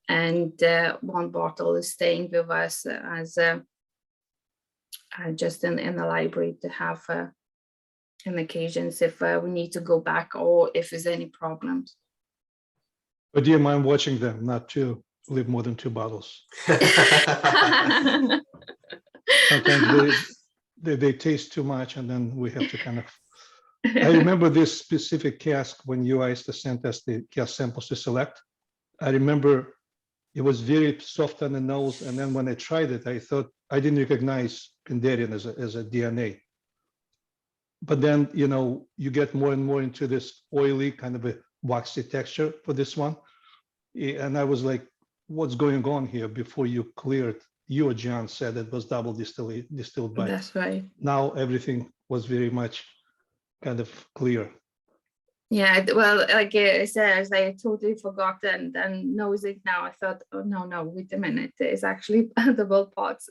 [SPEAKER 2] and 1 bottle is staying with us as just in the library to have on occasions if we need to go back or if there's any problems.
[SPEAKER 9] But do you mind watching them not to leave more than 2 bottles? Sometimes they taste too much, and then we have to kind of. I remember this specific cask when you guys sent us the cask samples to select. I remember it was very soft on the nose, and then when I tried it, I thought I didn't recognize Penderyn as a DNA. But then, you know, you get more and more into this oily kind of a waxy texture for this one. And I was like, what's going on here? Before you cleared, you or John said it was double distilled by.
[SPEAKER 2] That's right.
[SPEAKER 9] Now everything was very much kind of clear.
[SPEAKER 2] Yeah, well, like I said, I totally forgot and knows it now. I thought, oh no, wait a minute, it's actually double pots.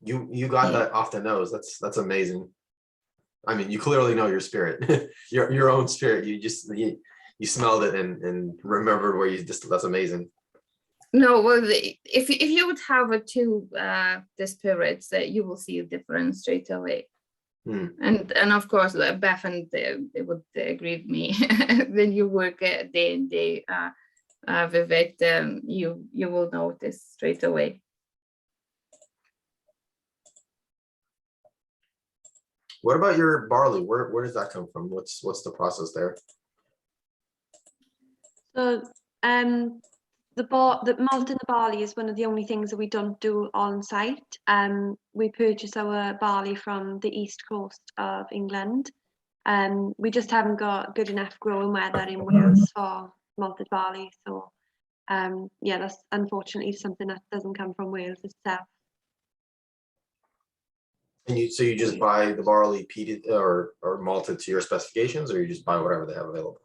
[SPEAKER 1] You got that off the nose. That's amazing. I mean, you clearly know your spirit, your own spirit. You smelled it and remembered where you just. That's amazing.
[SPEAKER 2] No, well, if you would have the spirits, you will see a difference straight away. And of course, Beth and they would agree with me. When you work day in day with it, you will notice straight away.
[SPEAKER 1] What about your barley? Where does that come from? What's the process there?
[SPEAKER 3] So the malt in the barley is one of the only things that we don't do on site. We purchase our barley from the east coast of England. We just haven't got good enough growing weather in Wales for malted barley. So yeah, that's unfortunately something that doesn't come from Wales itself.
[SPEAKER 1] And so you just buy the barley peated or malted to your specifications, or you just buy whatever they have available?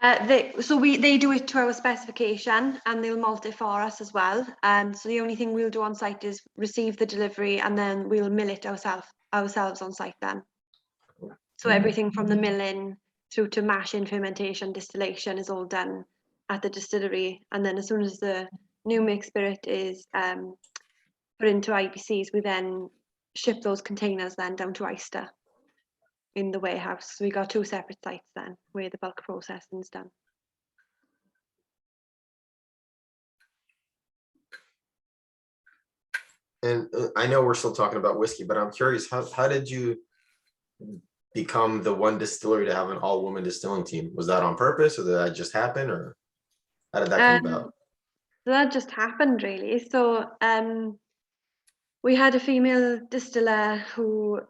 [SPEAKER 3] They do it to our specification, and they'll malt it for us as well. So the only thing we'll do on site is receive the delivery, and then we'll mill it ourselves on site then. So everything from the milling through to mashing, fermentation, distillation is all done at the distillery. And then as soon as the new mixed spirit is put into IBCs, we then ship those containers then down to Eyster in the warehouse. So we got 2 separate sites then where the bulk processing is done.
[SPEAKER 1] And I know we're still talking about whiskey, but I'm curious, how did you become the one distillery to have an all-woman distilling team? Was that on purpose, or did that just happen, or how did that come about?
[SPEAKER 3] So that just happened really. So we had a female distiller who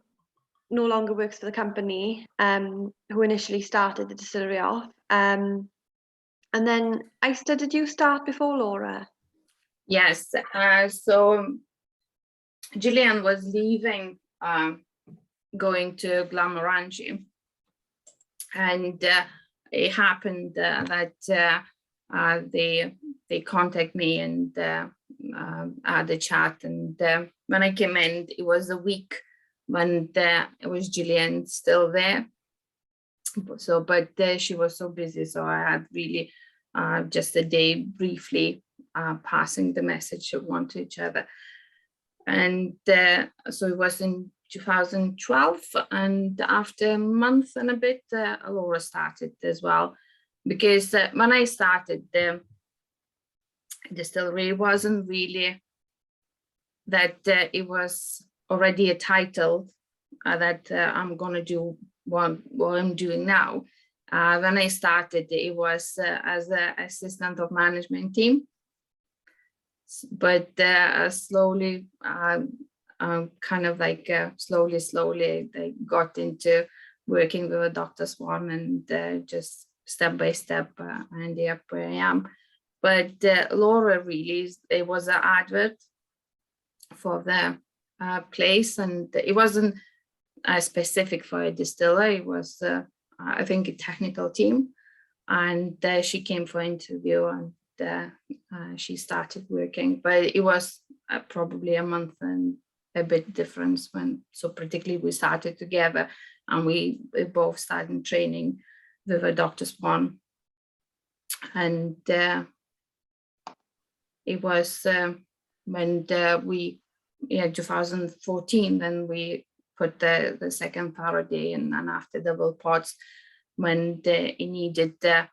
[SPEAKER 3] no longer works for the company, who initially started the distillery off. And then did you start before Laura?
[SPEAKER 2] Yes, so Gillian was leaving, going to Glamorangi, and it happened that they contact me and had a chat, and when I came in, it was a week when it was Gillian still there. So, but she was so busy, so I had really just a day briefly passing the message of one to each other. And so it was in 2012, and after a month and a bit, Laura started as well, because when I started the distillery, it wasn't really that it was already a title that I'm going to do what I'm doing now. When I started, it was as an assistant of management team, but slowly, kind of like slowly, they got into working with Dr. Swan, and just step by step, I ended up where I am. But Laura really, it was an advert for the place, and it wasn't specific for a distiller. It was, I think, a technical team, and she came for interview, and she started working. But it was probably a month and a bit difference when, so particularly we started together, and we both started training with Dr. Swan, and it was when we 2014, then we put the second Faraday in, and after double pots, when it needed to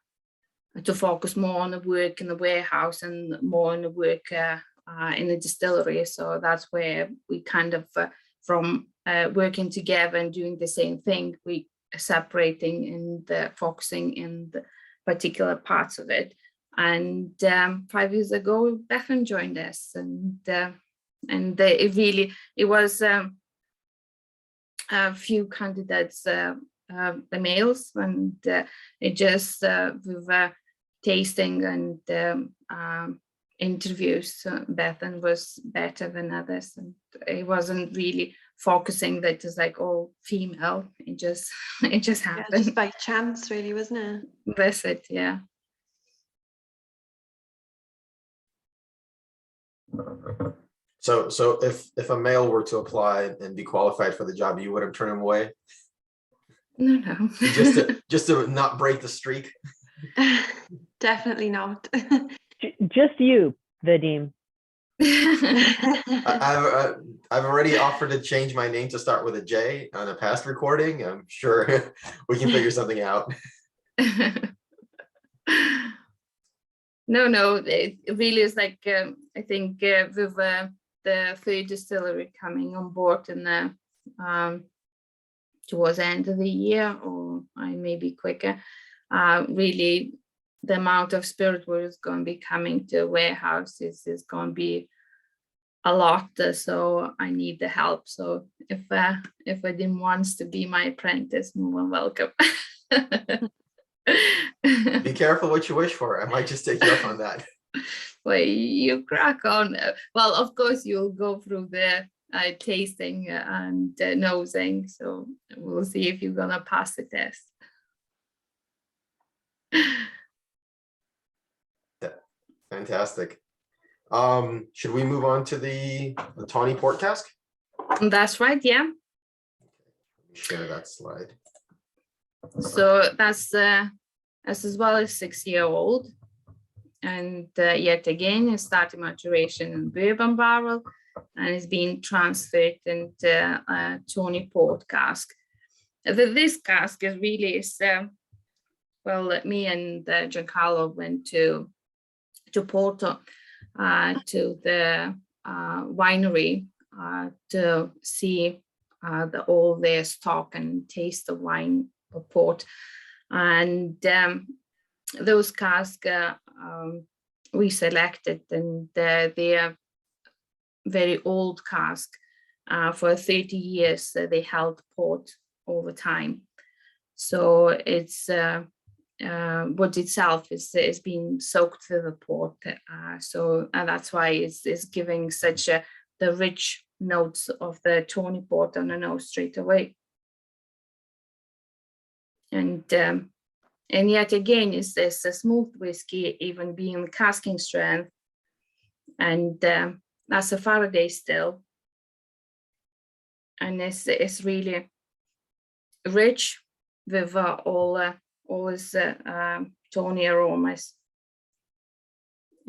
[SPEAKER 2] focus more on the work in the warehouse and more on the work in the distillery. So that's where we kind of, from working together and doing the same thing, we separating and focusing in the particular parts of it. And 5 years ago, Bethan joined us, and it was a few candidates, the males, and it just with tasting and interviews, Bethan was better than others, and it wasn't really focusing that it's like all female. It just
[SPEAKER 3] Yeah,
[SPEAKER 2] happened.
[SPEAKER 3] just by chance, really, wasn't it?
[SPEAKER 2] That's it, yeah.
[SPEAKER 1] So if a male were to apply and be qualified for the job, you wouldn't turn him away
[SPEAKER 2] No.
[SPEAKER 1] just to not break the streak?
[SPEAKER 3] Definitely not.
[SPEAKER 7] Just you, Vadim.
[SPEAKER 1] I've already offered to change my name to start with a J on a past recording. I'm sure we can figure something out.
[SPEAKER 2] No, it really is like, I think with the third distillery coming on board in the towards the end of the year, or maybe quicker, really the amount of spirit is going to be coming to warehouses is going to be a lot. So I need the help. So if Vadim wants to be my apprentice, more than welcome.
[SPEAKER 1] Be careful what you wish for. I might just take you up on that.
[SPEAKER 2] Well, you crack on. Well, of course, you'll go through the tasting and nosing. So we'll see if you're going to pass the test.
[SPEAKER 1] Fantastic. Should we move on to the tawny port cask?
[SPEAKER 2] That's right, yeah.
[SPEAKER 1] Share that slide.
[SPEAKER 2] So that's as well as 6-year-old, and yet again it started maturation in bourbon barrel and is being transferred into a tawny port cask. This cask is really well, me and Giancarlo went to Porto to the winery to see all their stock and taste the wine or port, and those casks we selected, and they are very old cask. For 30 years they held port over time, so it's wood itself is being soaked through the port, so that's why it's giving such the rich notes of the tawny port on the nose straight away. And yet again, it's a smooth whiskey, even being casking strength, and that's a Faraday still, and it's really rich with all its tawny aromas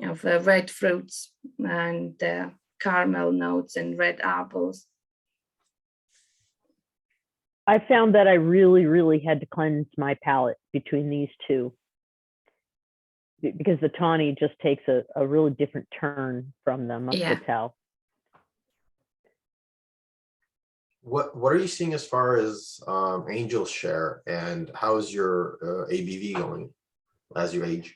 [SPEAKER 2] of red fruits and caramel notes and red apples.
[SPEAKER 7] I found that I really had to cleanse my palate between these two, because the tawny just takes a really different turn from the muscatel.
[SPEAKER 1] What are you seeing as far as Angel share, and how is your ABV going as you age?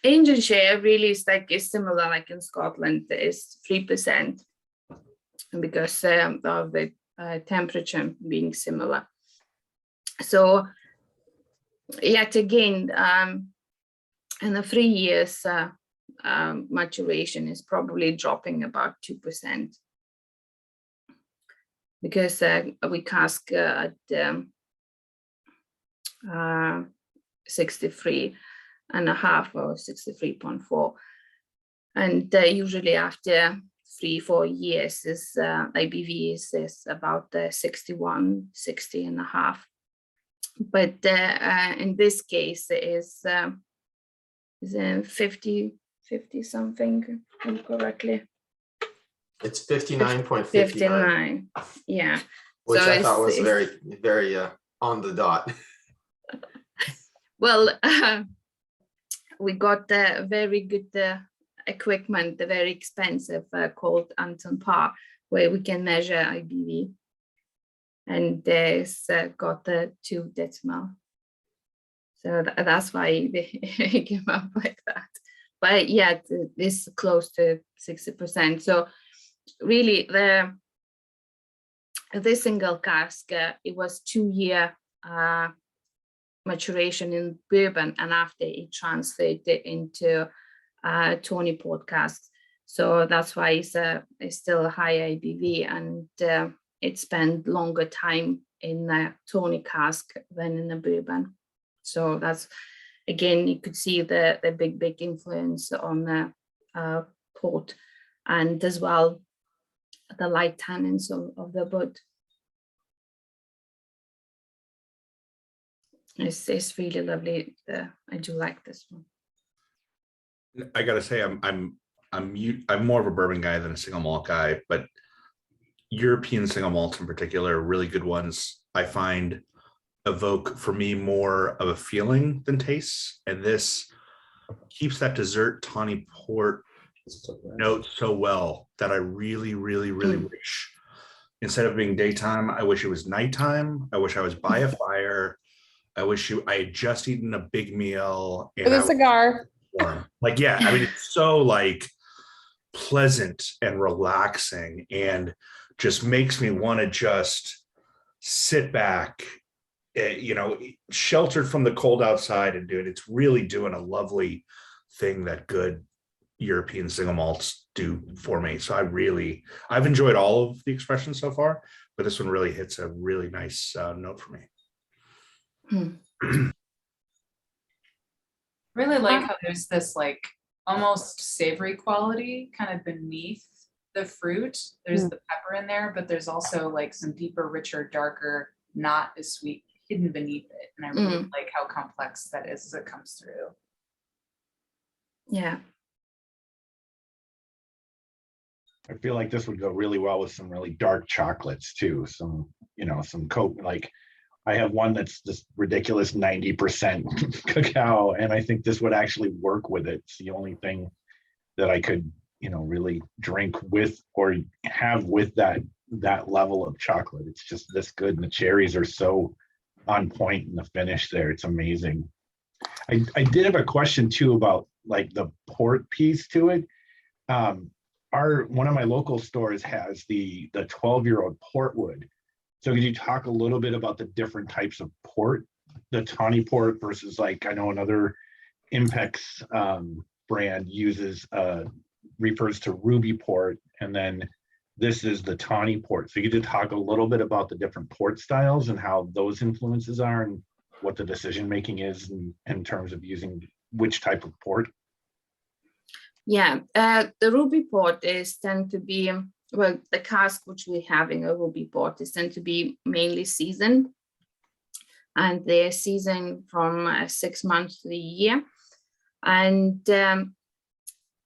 [SPEAKER 2] Angel share really is similar, like in Scotland, is 3%, because of the temperature being similar. So yet again, in the 3 years maturation is probably dropping about 2%, because we cask at 63.5 or 63.4, and usually after 3-4 years is ABV is about 61, 60.5. But in this case is 50 50 something incorrectly.
[SPEAKER 1] It's 59.59,
[SPEAKER 2] 59. Yeah.
[SPEAKER 1] which
[SPEAKER 2] So
[SPEAKER 1] I thought was
[SPEAKER 2] it's-
[SPEAKER 1] very on the dot.
[SPEAKER 2] Well, we got very good equipment, very expensive, called Anton Par, where we can measure IBV. And there's got the 2 decimal. So that's why they came up like that. But yeah, this close to 60%. So really, this single cask, it was 2-year maturation in bourbon, and after it transferred it into Tawny Port casks. So that's why it's still a high ABV, and it spent longer time in a Tawny cask than in a bourbon. So that's, again, you could see the big influence on the port, and as well the light tannins of the wood. It's really lovely. I do like this one.
[SPEAKER 10] I gotta say, I'm more of a bourbon guy than a single malt guy, but European single malts in particular, really good ones, I find evoke for me more of a feeling than taste, and this keeps that dessert tawny port note so well that I really wish, instead of being daytime, I wish it was nighttime. I wish I was by a fire. I wish I had just eaten a big meal
[SPEAKER 11] With a cigar.
[SPEAKER 10] warm. Like, yeah, I mean, it's so like pleasant and relaxing, and just makes me want to just sit back, sheltered from the cold outside and do it. It's really doing a lovely thing that good European single malts do for me. So I've enjoyed all of the expressions so far, but this one really hits a really nice note for me.
[SPEAKER 8] Really like how there's this like almost savory quality kind of beneath the fruit. There's the pepper in there, but there's also like some deeper, richer, darker, not as sweet hidden beneath it. And I really like how complex that is as it comes through.
[SPEAKER 2] Yeah.
[SPEAKER 12] I feel like this would go really well with some really dark chocolates too. Some coat, like I have one that's this ridiculous 90% cacao, and I think this would actually work with it. It's the only thing that I could, really drink with or have with that level of chocolate. It's just this good, and the cherries are so on point in the finish there. It's amazing. I did have a question too about like the port piece to it. One of my local stores has the 12-year-old portwood. So could you talk a little bit about the different types of port, the tawny port versus, like, I know another Impex brand refers to ruby port, and then this is the tawny port. So you could talk a little bit about the different port styles and how those influences are, and what the decision making is in terms of using which type of port.
[SPEAKER 2] Yeah, the ruby port tend to be, well, the cask which we have in a ruby port is tend to be mainly seasoned, and they're seasoned from 6 months to a year. And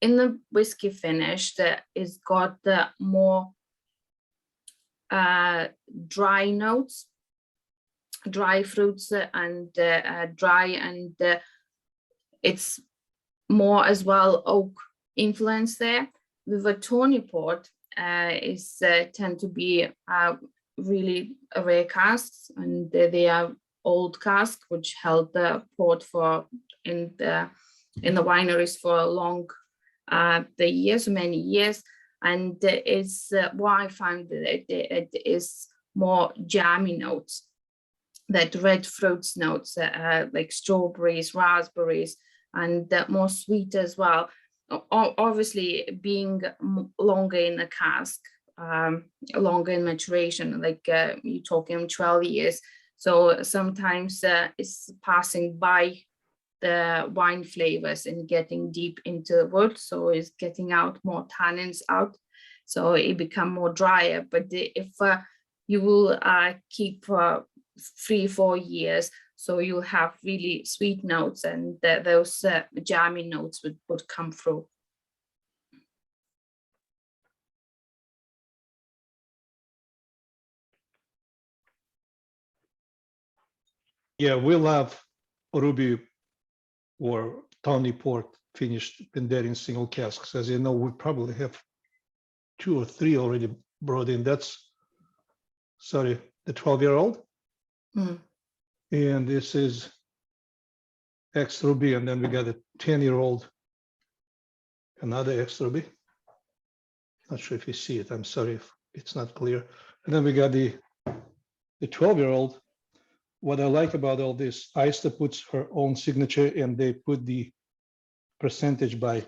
[SPEAKER 2] in the whiskey finish, it's got the more dry notes, dry fruits, and dry, and it's more as well oak influence there. With a tawny port, tend to be really rare casks, and they are old casks which held the port for in the wineries for many years, and it's why I find that it is more jammy notes, that red fruits notes, like strawberries, raspberries, and more sweet as well. Obviously, being longer in the cask, longer in maturation, like you're talking 12 years. So sometimes it's passing by the wine flavors and getting deep into the wood. So it's getting out more tannins out. So it become more drier. But if you will keep 3-4 years. So you'll have really sweet notes, and those jammy notes would come through.
[SPEAKER 9] Yeah, we love Ruby or Tawny Port finished Penderyn single casks. As you know, we probably have 2 or 3 already brought in. That's, sorry, the 12-year-old.
[SPEAKER 2] Mm.
[SPEAKER 9] And this is X Ruby, and then we got a 10-year-old, another X Ruby. Not sure if you see it. I'm sorry if it's not clear. And then we got the 12-year-old. What I like about all this, Aista puts her own signature, and they put the percentage by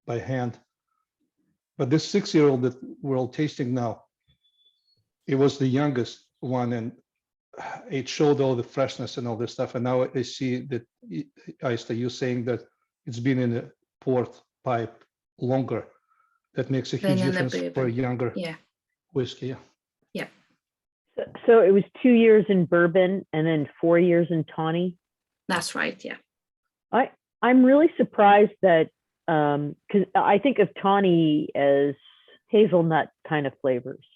[SPEAKER 9] hand. But this 6-year-old that we're all tasting now, it was the youngest one, and it showed all the freshness and all this stuff. And now I see that, Aista, you saying that it's been in the port pipe longer. That makes a
[SPEAKER 2] Then
[SPEAKER 9] huge
[SPEAKER 2] in the
[SPEAKER 9] difference for a
[SPEAKER 2] bourbon.
[SPEAKER 9] younger
[SPEAKER 2] Yeah.
[SPEAKER 9] whiskey. Yeah.
[SPEAKER 2] Yeah.
[SPEAKER 7] So it was 2 years in bourbon and then 4 years in tawny.
[SPEAKER 2] That's right. Yeah.
[SPEAKER 7] I'm really surprised that, because I think of tawny as hazelnut kind of flavors,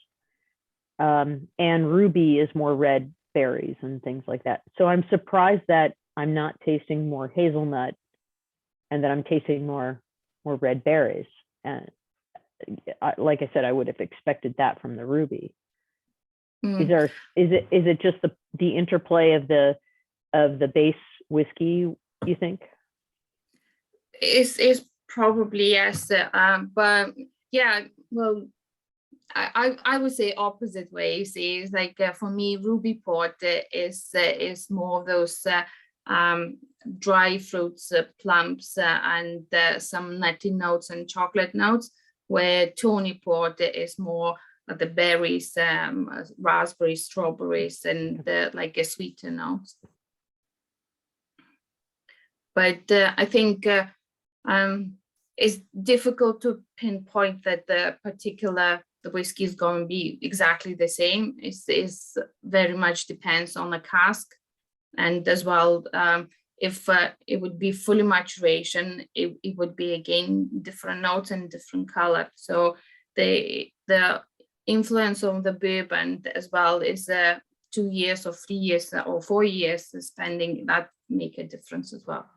[SPEAKER 7] and ruby is more red berries and things like that. So I'm surprised that I'm not tasting more hazelnut, and that I'm tasting more red berries. And like I said, I would have expected that from the ruby.
[SPEAKER 2] Mm.
[SPEAKER 7] Is it just the interplay of the base whiskey, you think?
[SPEAKER 2] It's probably yes, but yeah, well, I would say opposite ways. Is like for me, ruby port is more of those dry fruits, plums, and some nutty notes and chocolate notes, where tawny port is more of the berries, raspberries, strawberries, and like a sweeter notes. But I think it's difficult to pinpoint that the whiskey is going to be exactly the same. It's very much depends on the cask, and as well, if it would be fully maturation, it would be again different notes and different color. So the influence of the bourbon as well is 2 years or 3 years or 4 years spending that make a difference as well.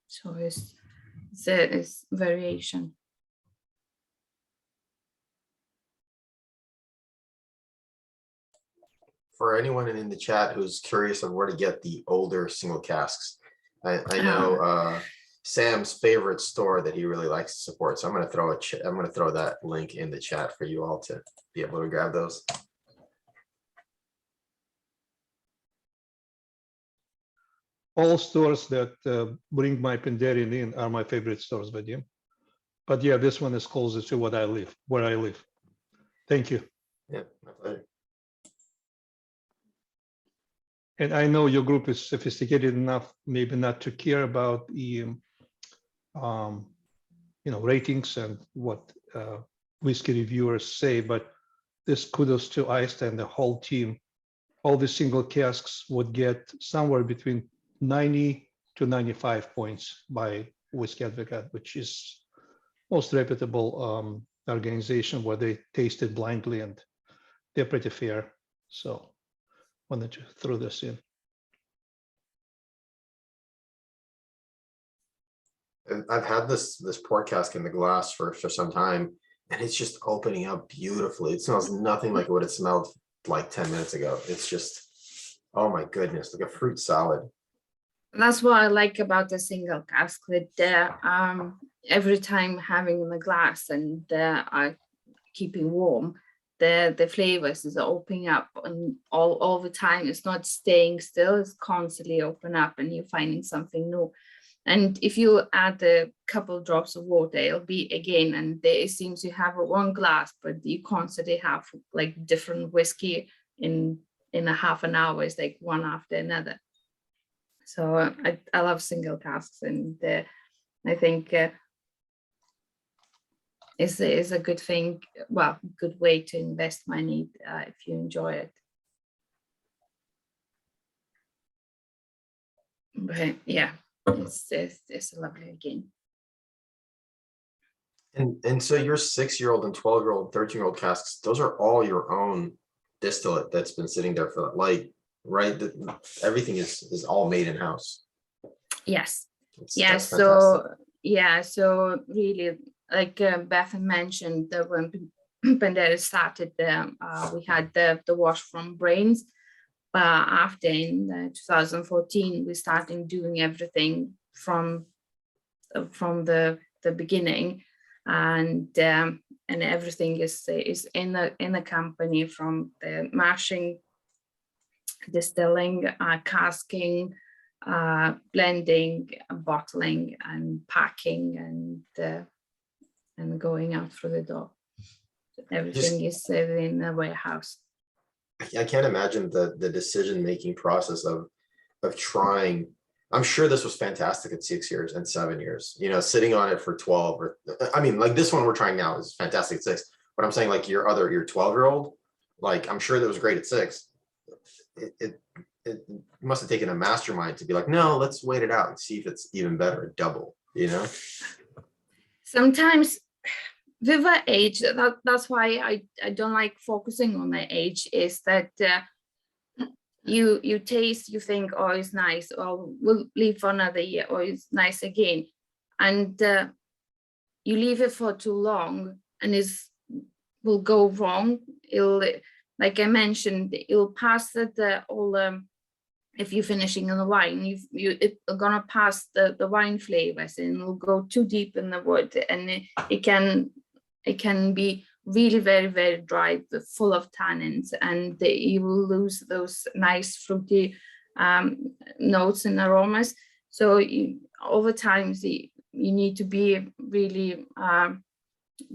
[SPEAKER 2] So it's variation.
[SPEAKER 1] For anyone in the chat who's curious on where to get the older single casks, I know Sam's favorite store that he really likes to support. So I'm going to throw that link in the chat for you all to be able to grab those.
[SPEAKER 9] All stores that bring my Penderyn in are my favorite stores, Vadim. But yeah, this one is closer to where I live. Thank you.
[SPEAKER 1] Yeah, my pleasure.
[SPEAKER 9] And I know your group is sophisticated enough, maybe not to care about the, ratings and what whiskey reviewers say, but this kudos to Aista and the whole team. All the single casks would get somewhere between 90 to 95 points by Whiskey Advocate, which is most reputable organization where they taste it blindly, and they're pretty fair. So wanted to throw this in.
[SPEAKER 1] And I've had this port cask in the glass for some time, and it's just opening up beautifully. It smells nothing like what it smelled like 10 minutes ago. It's just, oh my goodness, like a fruit salad.
[SPEAKER 2] That's what I like about the single cask, that every time having in the glass and keeping warm, the flavors is opening up and all the time. It's not staying still, it's constantly open up and you're finding something new. And if you add a couple drops of water, it'll be again, and it seems you have one glass, but you constantly have like different whiskey in a half an hour. It's like one after another. So I love single casks, and I think is a good thing. Well, good way to invest money if you enjoy it. But yeah, it's lovely again.
[SPEAKER 1] And so your 6-year-old and 12-year-old, 13-year-old casks, those are all your own distillate that's been sitting there for like, right? Everything is all made in house.
[SPEAKER 2] Yes.
[SPEAKER 1] That's
[SPEAKER 2] So yeah, so really, like Beth mentioned, that when Penderyn started, we had the wash from brains, but after in 2014, we started doing everything from the beginning, and everything is in the company, from the mashing, distilling, casking, blending, bottling, and packing, and going out through the door. Everything is in the warehouse.
[SPEAKER 1] I can't imagine the decision-making process of trying. I'm sure this was fantastic at 6 years and 7 years, you know, sitting on it for 12, or I mean, like this one we're trying now is fantastic at 6, but I'm saying like your 12-year-old, like I'm sure that was great at 6. It must have taken a mastermind to be like, no, let's wait it out and see if it's even better at double, you know?
[SPEAKER 2] Sometimes with the age, that's why I don't like focusing on the age, is that you taste, you think, oh, it's nice, or we'll leave for another year, or it's nice again, and you leave it for too long and it will go wrong. It'll, like I mentioned, it'll pass the all if you're finishing in the wine, it's gonna pass the wine flavors, and it'll go too deep in the wood, and it can be really very, very dry, full of tannins, and you will lose those nice fruity notes and aromas. So over time, you need to be really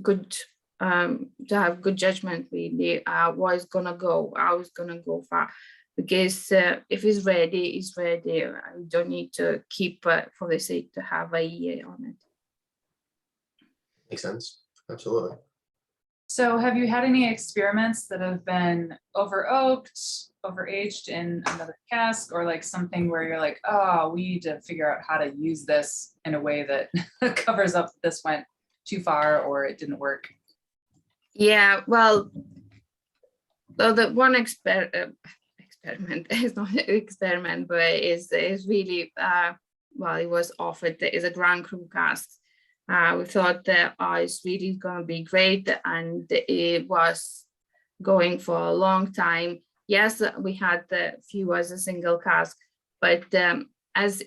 [SPEAKER 2] good, to have good judgment, really, what is gonna go, how it's gonna go far. Because if it's ready, it's ready. You don't need to keep for the sake to have a year on it.
[SPEAKER 1] Makes sense. Absolutely.
[SPEAKER 8] So have you had any experiments that have been over oaked, over aged in another cask, or like something where you're like, oh, we need to figure out how to use this in a way that covers up that this went too far or it didn't work?
[SPEAKER 2] Yeah, well, the one experiment is not an experiment, but is really well, it was offered, is a Grand Cru cask. We thought that it's really going to be great, and it was going for a long time. Yes, we had the few as a single cask, but as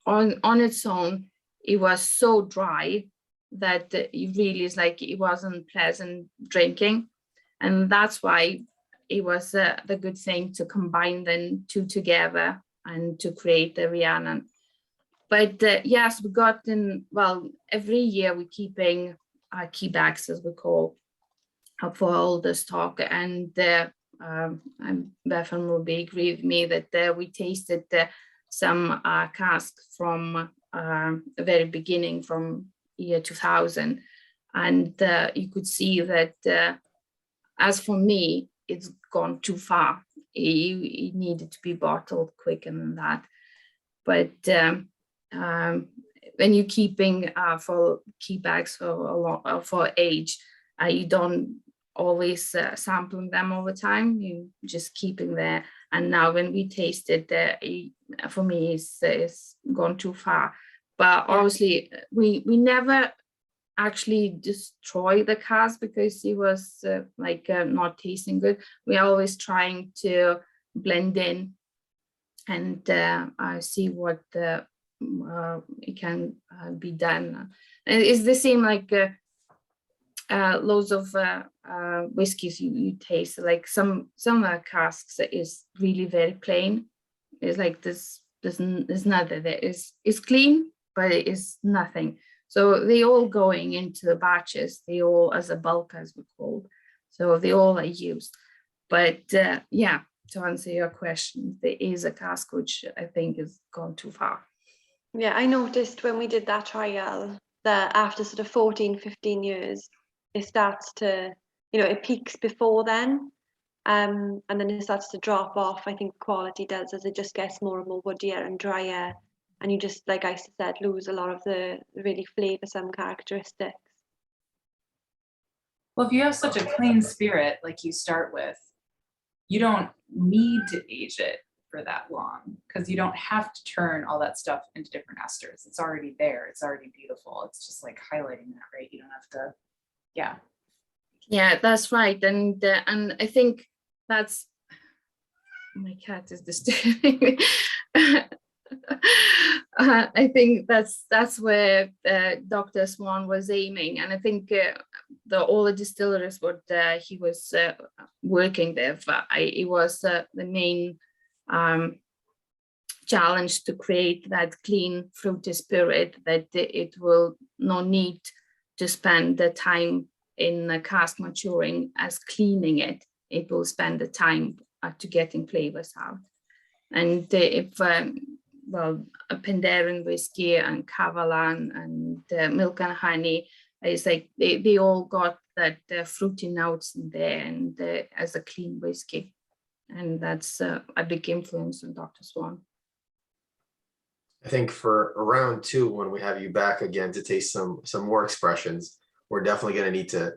[SPEAKER 2] on its own, it was so dry that it really is like it wasn't pleasant drinking, and that's why it was the good thing to combine them two together and to create the Rhiannon. But yes, we got in, well, every year we're keeping key bags, as we call, for all the stock. And Bethan will be agree with me that we tasted some casks from the very beginning, from year 2000. And you could see that, as for me, it's gone too far. It needed to be bottled quicker than that. But when you're keeping for key bags for age, you don't always sampling them all the time. You just keeping there. And now when we tasted, for me, it's gone too far. But obviously, we never actually destroy the cask because it was not tasting good. We're always trying to blend in and see what it can be done. And it's the same like loads of whiskeys you taste. Like some casks is really very plain. It's like there's nothing there. It's clean, but it is nothing. So they all going into the batches. They all as a bulk, as we call. So they all are used. But yeah, to answer your question, there is a cask which I think has gone too far.
[SPEAKER 3] Yeah, I noticed when we did that trial that after sort of 14, 15 years, it starts to, it peaks before then. And then it starts to drop off. I think quality does as it just gets more and more woodier and drier and you just, like I said, lose a lot of the really flavoursome characteristics.
[SPEAKER 8] Well, if you have such a clean spirit like you start with, you don't need to age it for that long because you don't have to turn all that stuff into different esters. It's already there. It's already beautiful. It's just like highlighting that, right? You don't have to, yeah.
[SPEAKER 2] Yeah, that's right. And I think that's, my cat is disturbing me. I think that's where Dr. Swan was aiming, and I think all the distilleries what he was working with, it was the main challenge to create that clean fruity spirit that it will not need to spend the time in the cask maturing as cleaning it. It will spend the time to getting flavors out. And if well, a Penderyn whiskey and Kavalan and milk and honey, it's like they all got that fruity notes in there, and as a clean whiskey, and that's a big influence on Dr. Swan.
[SPEAKER 1] I think for round 2, when we have you back again to taste some more expressions, we're definitely going to need to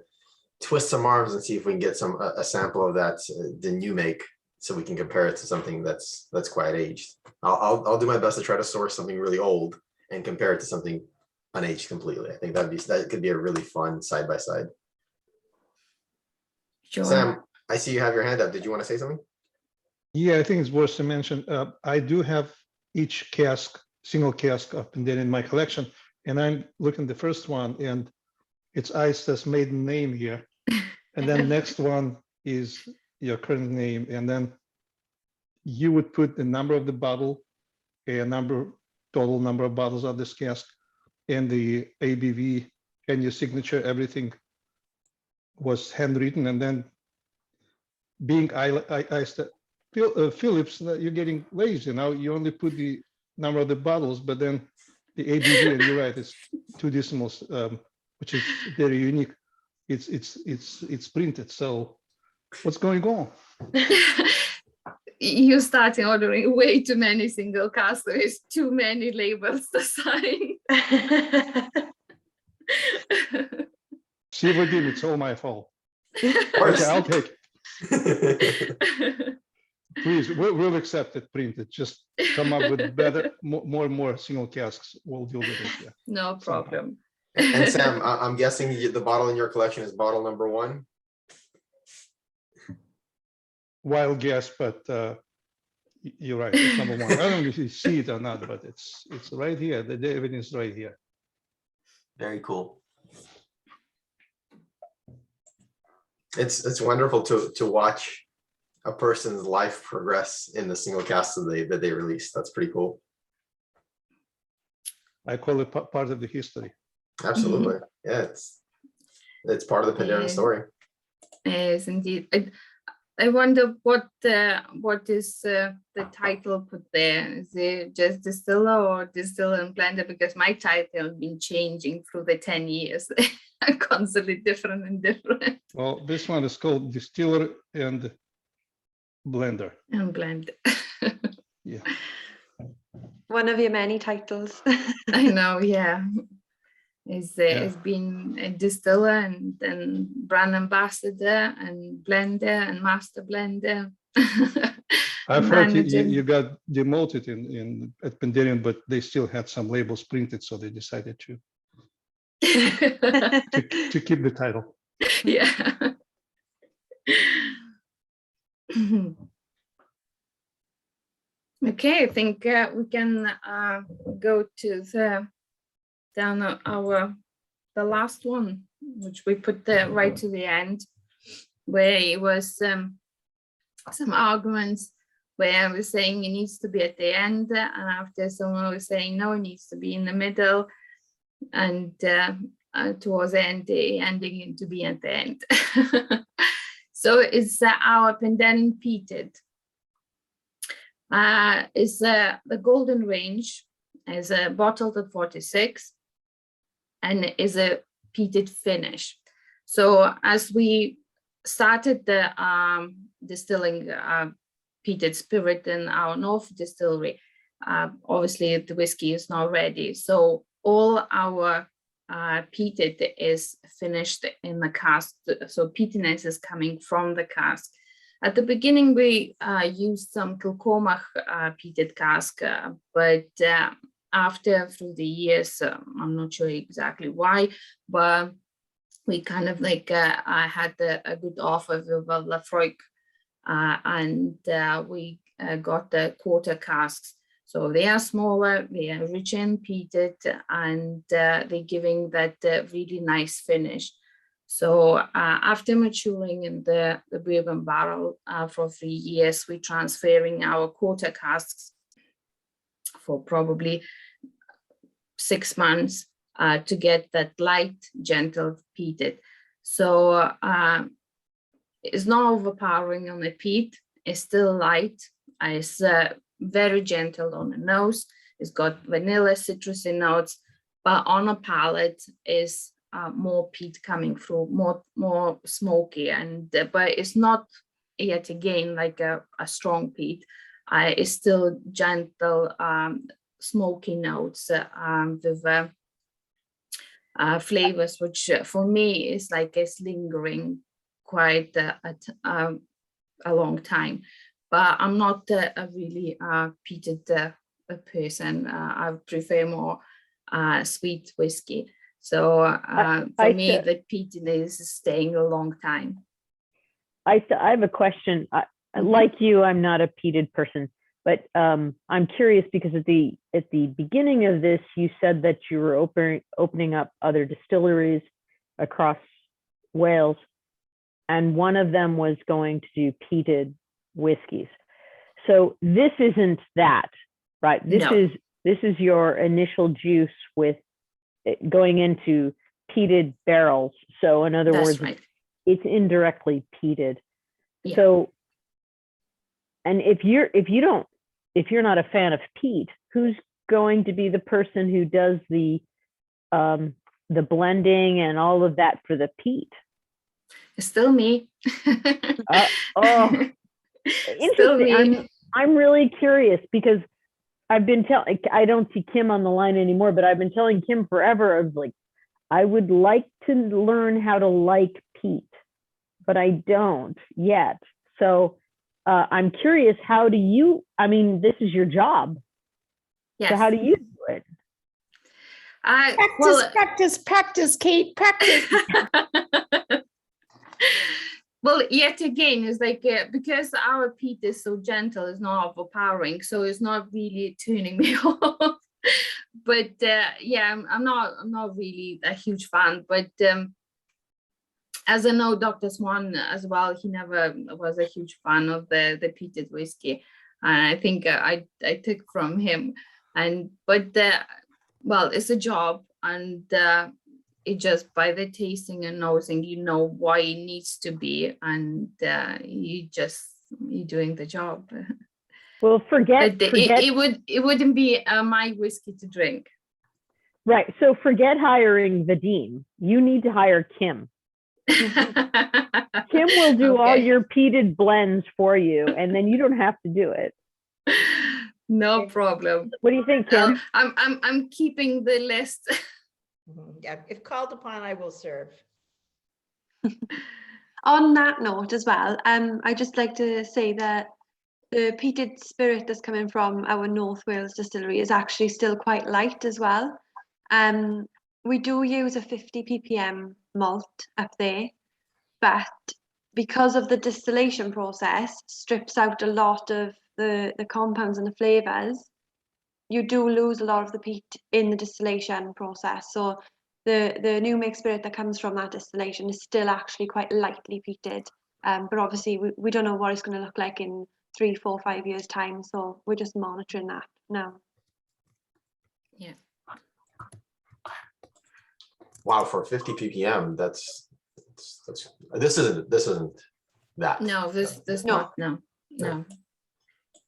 [SPEAKER 1] twist some arms and see if we can get a sample of that the new make, so we can compare it to something that's quite aged. I'll do my best to try to source something really old and compare it to something unaged completely. I think that could be a really fun side by side.
[SPEAKER 2] Sure.
[SPEAKER 1] Sam, I see you have your hand up. Did you want to say something?
[SPEAKER 9] Yeah, I think it's worth to mention. I do have each cask, single cask of Penderyn in my collection, and I'm looking at the first one, and it's Ista's maiden name here, and then next one is your current name, and then you would put the number of the bottle, total number of bottles of this cask, and the ABV and your signature. Everything was handwritten, and then being Ista Phillips, you're getting lazy now. You only put the number of the bottles, but then the ABV, and you're right, it's 2 decimals, which is very unique. It's printed. So what's going on?
[SPEAKER 2] You starting ordering way too many single casks. There is too many labels to sign.
[SPEAKER 9] See, Vadim, it's all my fault.
[SPEAKER 1] Of course.
[SPEAKER 9] Okay, I'll take it. Please, we'll accept it printed. Just come up with better, more and more single casks. We'll deal with it. Yeah.
[SPEAKER 2] No problem.
[SPEAKER 1] And Sam, I'm guessing the bottle in your collection is bottle number 1.
[SPEAKER 9] Wild guess, but you're right. It's number 1. I don't know if you see it or not, but it's right here. The evidence is right here.
[SPEAKER 1] Very cool. It's wonderful to watch a person's life progress in the single cast that they release. That's pretty cool.
[SPEAKER 9] I call it part of the history.
[SPEAKER 1] Absolutely. Yeah, it's part of the Penderyn story.
[SPEAKER 2] Yes, indeed. I wonder what is the title put there? Is it just distiller or distiller and blender? Because my title has been changing through the 10 years. Constantly different and different.
[SPEAKER 9] Well, this one is called distiller and blender.
[SPEAKER 2] And blend.
[SPEAKER 9] Yeah.
[SPEAKER 3] One of your many titles.
[SPEAKER 2] I know, yeah. It's been a distiller and then brand ambassador and blender and master blender.
[SPEAKER 9] I've heard you got demoted at Penderyn, but they still had some labels printed, so they decided to keep the title.
[SPEAKER 2] Yeah. Okay, I think we can go to the last one, which we put right to the end, where it was some arguments where I was saying it needs to be at the end, and after someone was saying no, it needs to be in the middle, and towards the end, ending to be at the end. So it's our Penderyn peated. It's the Golden Range, is bottled at 46, and is a peated finish. So as we started the distilling peated spirit in our North distillery, obviously the whiskey is not ready. So all our peated is finished in the cask. So peatiness is coming from the cask. At the beginning, we used some Kilcormac peated cask, but after through the years, I'm not sure exactly why, but we kind of like I had a good offer with Lafroig, and we got the quarter casks. So they are smaller, they are rich and peated, and they're giving that really nice finish. So after maturing in the bourbon barrel for 3 years, we're transferring our quarter casks for probably 6 months to get that light, gentle peated. So it's not overpowering on the peat, it's still light, it's very gentle on the nose, it's got vanilla citrusy notes, but on a palate is more peat coming through, more smoky, and but it's not yet again like a strong peat. It's still gentle smoky notes with flavors, which for me is like it's lingering quite a long time. But I'm not a really peated person. I prefer more sweet whiskey. So for me, the peatiness is staying a long time.
[SPEAKER 7] I have a question. Like you, I'm not a peated person, but I'm curious because at the beginning of this, you said that you were opening up other distilleries across Wales, and one of them was going to do peated whiskeys. So this isn't that, right? This is your initial juice with going into peated barrels. So in other words,
[SPEAKER 2] right.
[SPEAKER 7] It's indirectly peated.
[SPEAKER 2] Yeah.
[SPEAKER 7] So, and if you're not a fan of peat, who's going to be the person who does the blending and all of that for the peat?
[SPEAKER 2] It's still me.
[SPEAKER 7] Interesting. I'm really curious because I've been telling, I don't see Kim on the line anymore, but I've been telling Kim forever of like, I would like to learn how to like peat, but I don't yet. So I'm curious, how do you, I mean, this is your job.
[SPEAKER 2] Yes.
[SPEAKER 7] So how do you do it?
[SPEAKER 11] Practice, Kate, practice.
[SPEAKER 2] Well, yet again, it's like because our peat is so gentle, it's not overpowering, so it's not really turning me off. But yeah, I'm not really a huge fan. But as I know, Dr. Swan as well, he never was a huge fan of the peated whiskey, and I think I took from him. But well, it's a job, and it just by the tasting and nosing, you know why it needs to be, and you're doing the job.
[SPEAKER 7] Well,
[SPEAKER 2] it wouldn't be my whiskey to drink.
[SPEAKER 7] Right. So forget hiring Vadim. You need to hire Kim. Kim will do all your peated blends for you, and then you don't have to do it.
[SPEAKER 2] No problem.
[SPEAKER 7] What do you think, Kim?
[SPEAKER 2] I'm keeping the list.
[SPEAKER 5] Yeah, if called upon, I will serve.
[SPEAKER 3] On that note as well, I'd just like to say that the peated spirit that's coming from our North Wales distillery is actually still quite light as well. We do use a 50 ppm malt up there, but because of the distillation process strips out a lot of the compounds and the flavors, you do lose a lot of the peat in the distillation process. So the new make spirit that comes from that distillation is still actually quite lightly peated. But obviously we don't know what it's going to look like in 3, 4, 5 years time. So we're just monitoring that now.
[SPEAKER 2] Yeah.
[SPEAKER 1] Wow, for 50 ppm, that's this isn't that.
[SPEAKER 2] No, this not no.
[SPEAKER 1] Yeah,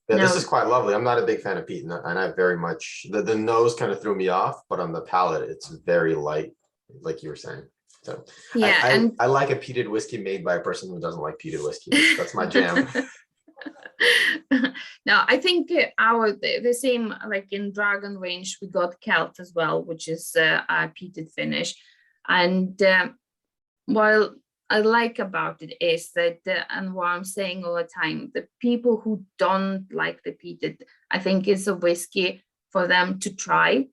[SPEAKER 1] this is quite lovely. I'm not a big fan of peat, and I very much the nose kind of threw me off, but on the palate, it's very light, like you were saying. So
[SPEAKER 2] yeah,
[SPEAKER 1] I like a peated whiskey made by a person who doesn't like peated whiskey. That's my jam.
[SPEAKER 2] No, I think the same, like in Dragon range, we got Celt as well, which is a peated finish. And what I like about it is that, and what I'm saying all the time, the people who don't like the peated, I think it's a whiskey for them to try,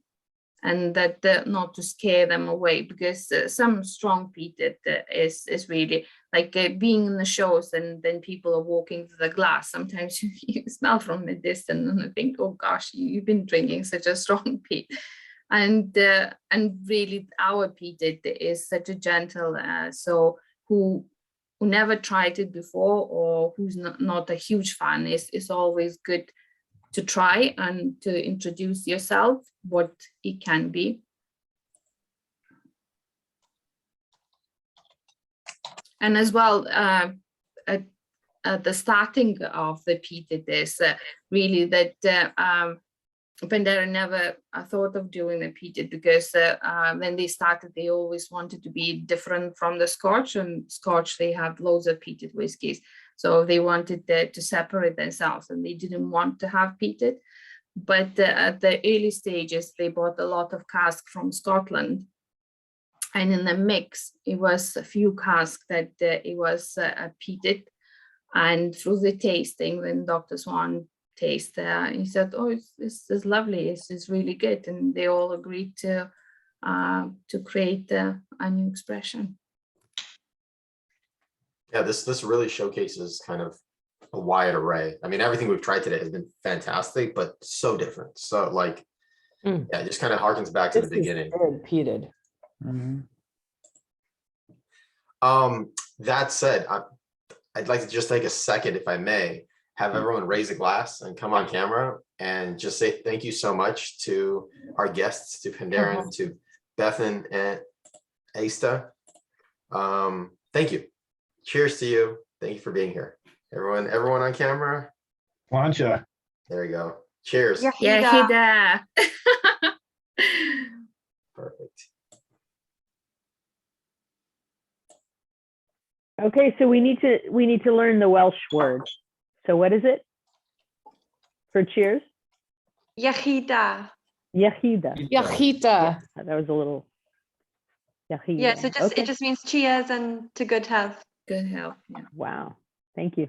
[SPEAKER 2] and that not to scare them away, because some strong peated is really like being in the shows, and then people are walking through the glass. Sometimes you smell from the distance and I think, oh gosh, you've been drinking such a strong peat. And really our peated is such a gentle, so who never tried it before, or who's not a huge fan, is always good to try and to introduce yourself what it can be. And as well, at the starting of the peated is really that Penderyn never thought of doing the peated, because when they started, they always wanted to be different from the Scotch, and Scotch, they have loads of peated whiskies. So they wanted to separate themselves, and they didn't want to have peated. But at the early stages, they bought a lot of casks from Scotland. And in the mix, it was a few casks that it was peated. And through the tasting, when Dr. Swan tasted, he said, oh, this is lovely, it's really good. And they all agreed to create a new expression.
[SPEAKER 1] Yeah, this really showcases kind of a wide array. I mean, everything we've tried today has been fantastic, but so different. So like, yeah, it just kind of harkens back to the beginning.
[SPEAKER 11] Good, peated.
[SPEAKER 1] That said, I'd like to just take a second, if I may, have everyone raise a glass and come on camera and just say thank you so much to our guests, to Penderyn, to Bethan and Aista. Thank you. Cheers to you. Thank you for being here. Everyone on camera.
[SPEAKER 12] Plancha.
[SPEAKER 1] There you go. Cheers.
[SPEAKER 2] Yeah,
[SPEAKER 1] Perfect.
[SPEAKER 7] Okay, so we need to learn the Welsh word. So what is it for cheers?
[SPEAKER 3] Iechyd.
[SPEAKER 7] Iechyd.
[SPEAKER 11] Iechyd.
[SPEAKER 7] That was a little. Iechyd.
[SPEAKER 3] Yeah, so
[SPEAKER 7] Okay.
[SPEAKER 3] it just means cheers and to good health.
[SPEAKER 2] good help. Yeah.
[SPEAKER 7] Wow. Thank you.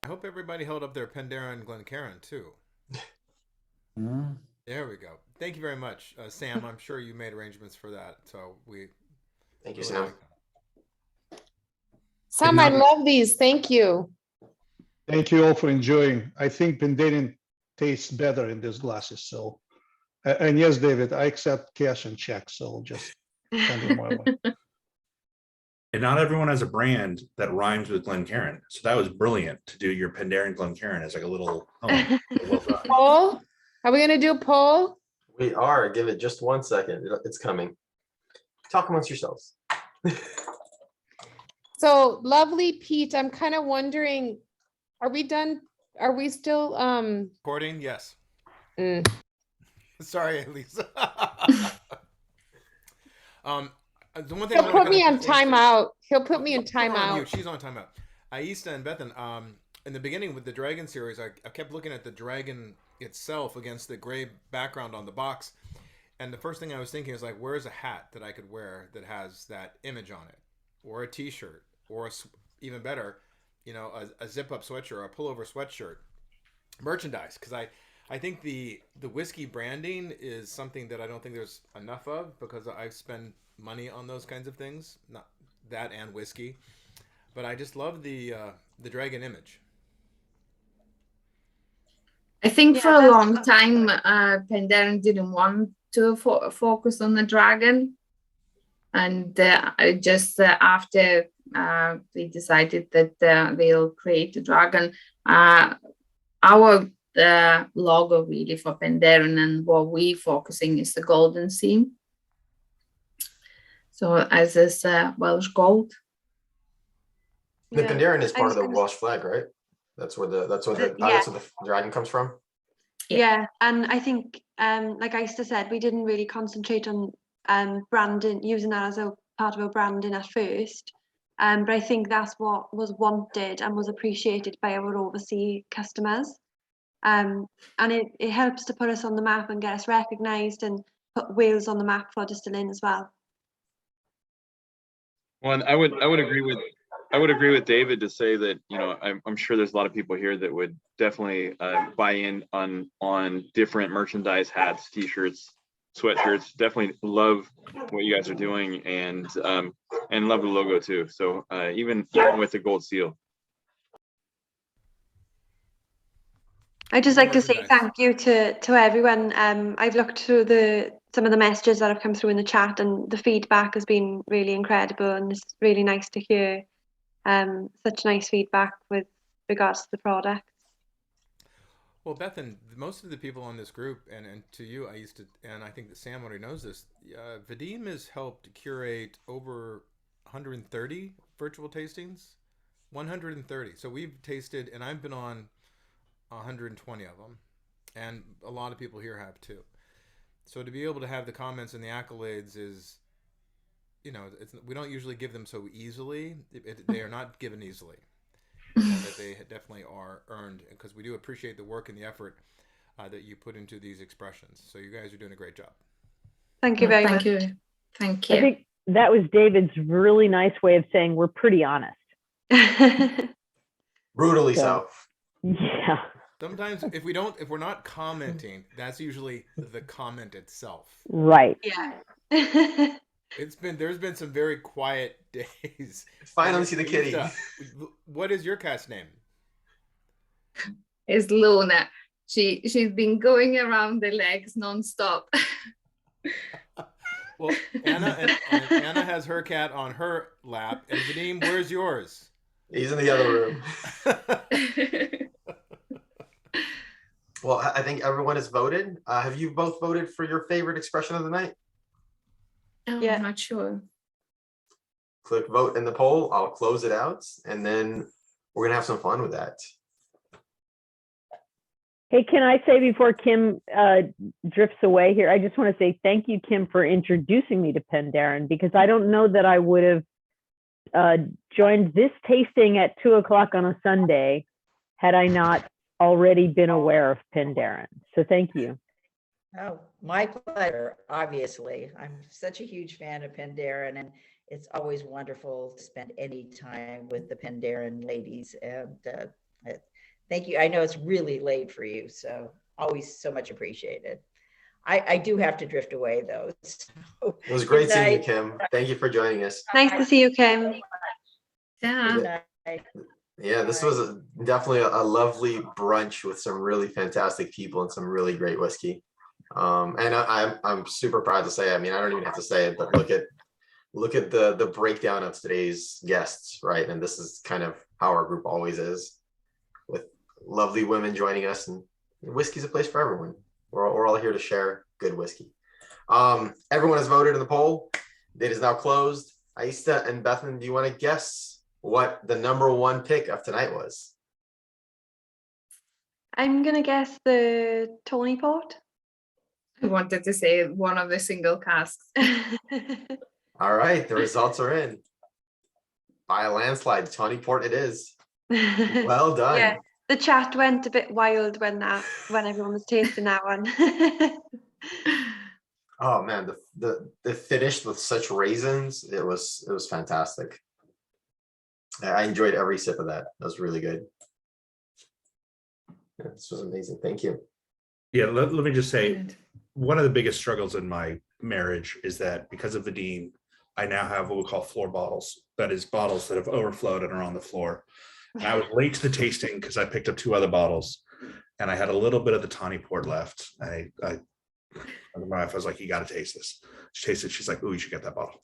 [SPEAKER 4] I hope everybody held up their Penderyn Glencairn too. There we go. Thank you very much, Sam. I'm sure you made arrangements for that. So
[SPEAKER 1] Thank you,
[SPEAKER 4] really
[SPEAKER 1] Sam.
[SPEAKER 4] like that.
[SPEAKER 11] Sam, I love these. Thank you.
[SPEAKER 9] Thank you all for enjoying. I think Penderyn tastes better in these glasses. So, and yes, David, I accept cash and checks. So just send it my way.
[SPEAKER 10] And not everyone has a brand that rhymes with Glencairn. So that was brilliant to do your Penderyn Glencairn as like a little well done.
[SPEAKER 11] Poll? Are we gonna do a poll?
[SPEAKER 1] We are. Give it just 1 second. It's coming. Talk amongst yourselves.
[SPEAKER 11] So lovely, Pete. I'm kind of wondering, are we done? Are we still
[SPEAKER 4] Recording? Yes.
[SPEAKER 11] mm.
[SPEAKER 4] Sorry, Lisa. The one thing
[SPEAKER 11] He'll put me on timeout. He'll put me in timeout.
[SPEAKER 4] She's on timeout. Aista and Bethan, in the beginning with the Dragon series, I kept looking at the dragon itself against the gray background on the box. And the first thing I was thinking is like, where's a hat that I could wear that has that image on it? Or a t-shirt, or even better, you know, a zip-up sweatshirt or a pullover sweatshirt. Merchandise, because I think the whiskey branding is something that I don't think there's enough of, because I spend money on those kinds of things, not that and whiskey. But I just love the dragon image.
[SPEAKER 2] I think for a long time, Penderyn didn't want to focus on the dragon. And just after they decided that they'll create a dragon, our logo really for Penderyn and what we're focusing is the golden seam. So as is Welsh gold.
[SPEAKER 1] The Penderyn is part of the Welsh flag, right? That's where the dragon comes from.
[SPEAKER 3] Yeah, and I think like Aista said, we didn't really concentrate on branding, using that as a part of our branding at first. But I think that's what was wanted and was appreciated by our overseas customers. And it helps to put us on the map and get us recognised and put Wales on the map for distilling as well.
[SPEAKER 13] Well, and I would agree with David to say that, you know, I'm sure there's a lot of people here that would definitely buy in on different merchandise, hats, t-shirts, sweatshirts. Definitely love what you guys are doing, and love the logo too. So even with the gold seal.
[SPEAKER 3] I'd just like to say
[SPEAKER 4] Merchandise.
[SPEAKER 3] thank you to everyone. I've looked through some of the messages that have come through in the chat, and the feedback has been really incredible, and it's really nice to hear such nice feedback with regards to the product.
[SPEAKER 4] Well, Bethan, most of the people on this group, and to you, and I think that Sam already knows this, Vadim has helped curate over 130 virtual tastings. 130. So we've tasted, and I've been on 120 of them, and a lot of people here have too. So to be able to have the comments and the accolades is, you know, we don't usually give them so easily. They are not given easily. And that they definitely are earned, because we do appreciate the work and the effort that you put into these expressions. So you guys are doing a great job.
[SPEAKER 3] Thank you very much.
[SPEAKER 2] Thank you.
[SPEAKER 7] I think that was David's really nice way of saying we're pretty honest.
[SPEAKER 1] Brutally so.
[SPEAKER 7] Yeah.
[SPEAKER 4] Sometimes if we're not commenting, that's usually the comment itself.
[SPEAKER 7] Right.
[SPEAKER 3] Yeah.
[SPEAKER 4] There's been some very quiet days.
[SPEAKER 1] Finally see the kitty.
[SPEAKER 4] What is your cat's name?
[SPEAKER 2] It's Luna. She's been going around the legs non-stop.
[SPEAKER 4] Well, Anna has her cat on her lap. And Vadim, where's yours?
[SPEAKER 1] He's in the other room. Well, I think everyone has voted. Have you both voted for your favorite expression of the night?
[SPEAKER 2] Yeah. I'm not sure.
[SPEAKER 1] Click vote in the poll. I'll close it out, and then we're gonna have some fun with that.
[SPEAKER 7] Hey, can I say before Kim drifts away here, I just want to say thank you, Kim, for introducing me to Penderyn, because I don't know that I would have joined this tasting at 2:00 on a Sunday had I not already been aware of Penderyn. So thank you.
[SPEAKER 5] Oh, my pleasure, obviously. I'm such a huge fan of Penderyn, and it's always wonderful to spend any time with the Penderyn ladies. And thank you. I know it's really late for you, so always so much appreciated. I do have to drift away, though. So,
[SPEAKER 1] it was great seeing you, Kim. Thank you for joining us.
[SPEAKER 3] Nice to see you, Kim.
[SPEAKER 2] Yeah.
[SPEAKER 1] Yeah, this was definitely a lovely brunch with some really fantastic people and some really great whiskey. And I'm super proud to say, I mean, I don't even have to say it, but look at the breakdown of today's guests, right? And this is kind of how our group always is, with lovely women joining us, and whiskey's a place for everyone. We're all here to share good whiskey. Everyone has voted in the poll. It is now closed. Aista and Bethan, do you want to guess what the #1 pick of tonight was?
[SPEAKER 3] I'm gonna guess the Tony Port.
[SPEAKER 2] I wanted to say one of the single casks.
[SPEAKER 1] All right, the results are in. By a landslide, Tawny Port it is. Well done.
[SPEAKER 3] Yeah, the chat went a bit wild when everyone was tasting that one.
[SPEAKER 1] Oh man, the finished with such raisins, it was fantastic. I enjoyed every sip of that. That was really good. Yeah, this was amazing. Thank you.
[SPEAKER 10] Yeah, let me just say, one of the biggest struggles in my marriage is that because of Vadim, I now have what we call floor bottles. That is, bottles that have overflowed and are on the floor. And I was late to the tasting because I picked up 2 other bottles, and I had a little bit of the Tawny Port left. My wife was like, "You got to taste this." She tasted it. She's like, "Ooh, you should get that bottle."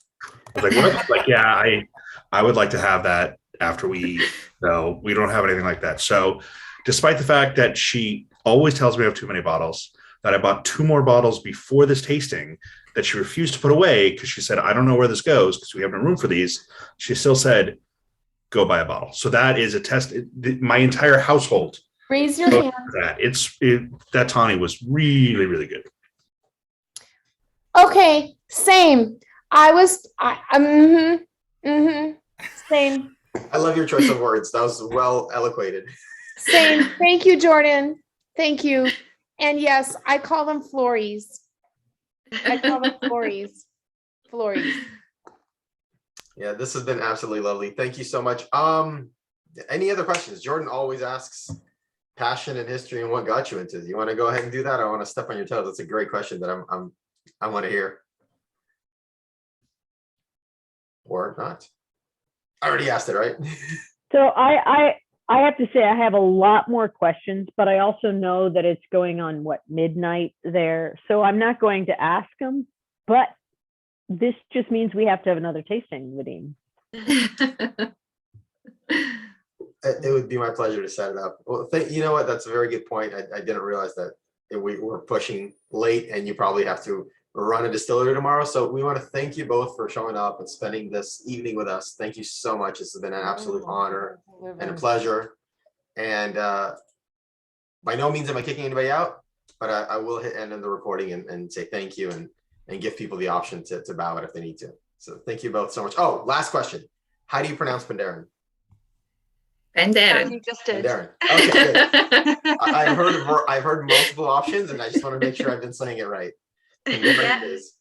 [SPEAKER 10] I was like, "What?" Like, yeah, I would like to have that after we eat. No, we don't have anything like that. So, despite the fact that she always tells me I have too many bottles, that I bought 2 more bottles before this tasting that she refused to put away because she said, "I don't know where this goes because we have no room for these." She still said, "Go buy a bottle." So that is a test. My entire household.
[SPEAKER 11] Raise your hand.
[SPEAKER 10] That Tawny was really, really good.
[SPEAKER 11] Okay, same. Same.
[SPEAKER 1] I love your choice of words. That was well eloquated.
[SPEAKER 11] Same. Thank you, Jordan. Thank you. And yes, I call them Flories. I call them Flories. Flories.
[SPEAKER 1] Yeah, this has been absolutely lovely. Thank you so much. Any other questions? Jordan always asks passion and history and what got you into it. You want to go ahead and do that? I want to step on your toes. That's a great question that I want to hear. Or not. I already asked it, right?
[SPEAKER 7] So I have to say I have a lot more questions, but I also know that it's going on midnight there. So I'm not going to ask them, but this just means we have to have another tasting, Vadim.
[SPEAKER 1] It would be my pleasure to set it up. Well, you know what? That's a very good point. I didn't realize that we were pushing late and you probably have to run a distillery tomorrow. So we want to thank you both for showing up and spending this evening with us. Thank you so much. This has been an absolute honor and a pleasure. And by no means am I kicking anybody out, but I will hit end of the recording and say thank you and give people the option to bow out if they need to. So thank you both so much. Oh, last question. How do you pronounce Penderyn?
[SPEAKER 2] Penderyn.
[SPEAKER 3] You just did.
[SPEAKER 1] Penderyn. Okay, good. I've heard multiple options, and I just want to make sure I've been saying it right. Penderyn is.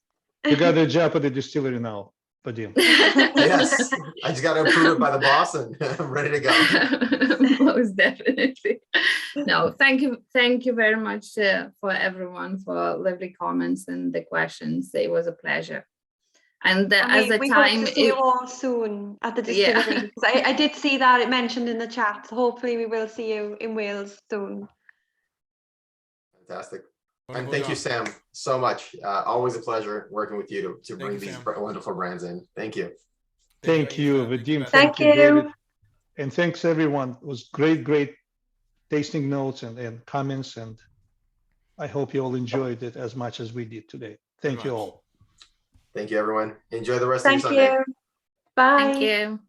[SPEAKER 9] You got a job at the distillery now, Vadim.
[SPEAKER 1] Yes, I just got to approve it by the boss, and I'm ready to go.
[SPEAKER 2] Most definitely. No, thank you very much for everyone for lovely comments and the questions. It was a pleasure. And as
[SPEAKER 3] we
[SPEAKER 2] time,
[SPEAKER 3] hope to see you all soon at the distillery. Yeah. I did see that it mentioned in the chat. So hopefully we will see you in Wales soon.
[SPEAKER 1] Fantastic. And thank you, Sam, so much. Always a pleasure working with you to bring these wonderful brands in. Thank you.
[SPEAKER 9] Thank you, Vadim.
[SPEAKER 3] Thank you.
[SPEAKER 9] David. And thanks, everyone. It was great tasting notes and comments. And I hope you all enjoyed it as much as we did today. Thank you all.
[SPEAKER 1] Thank you, everyone. Enjoy the rest of your Sunday.
[SPEAKER 3] Thank you. Bye.
[SPEAKER 2] Thank you.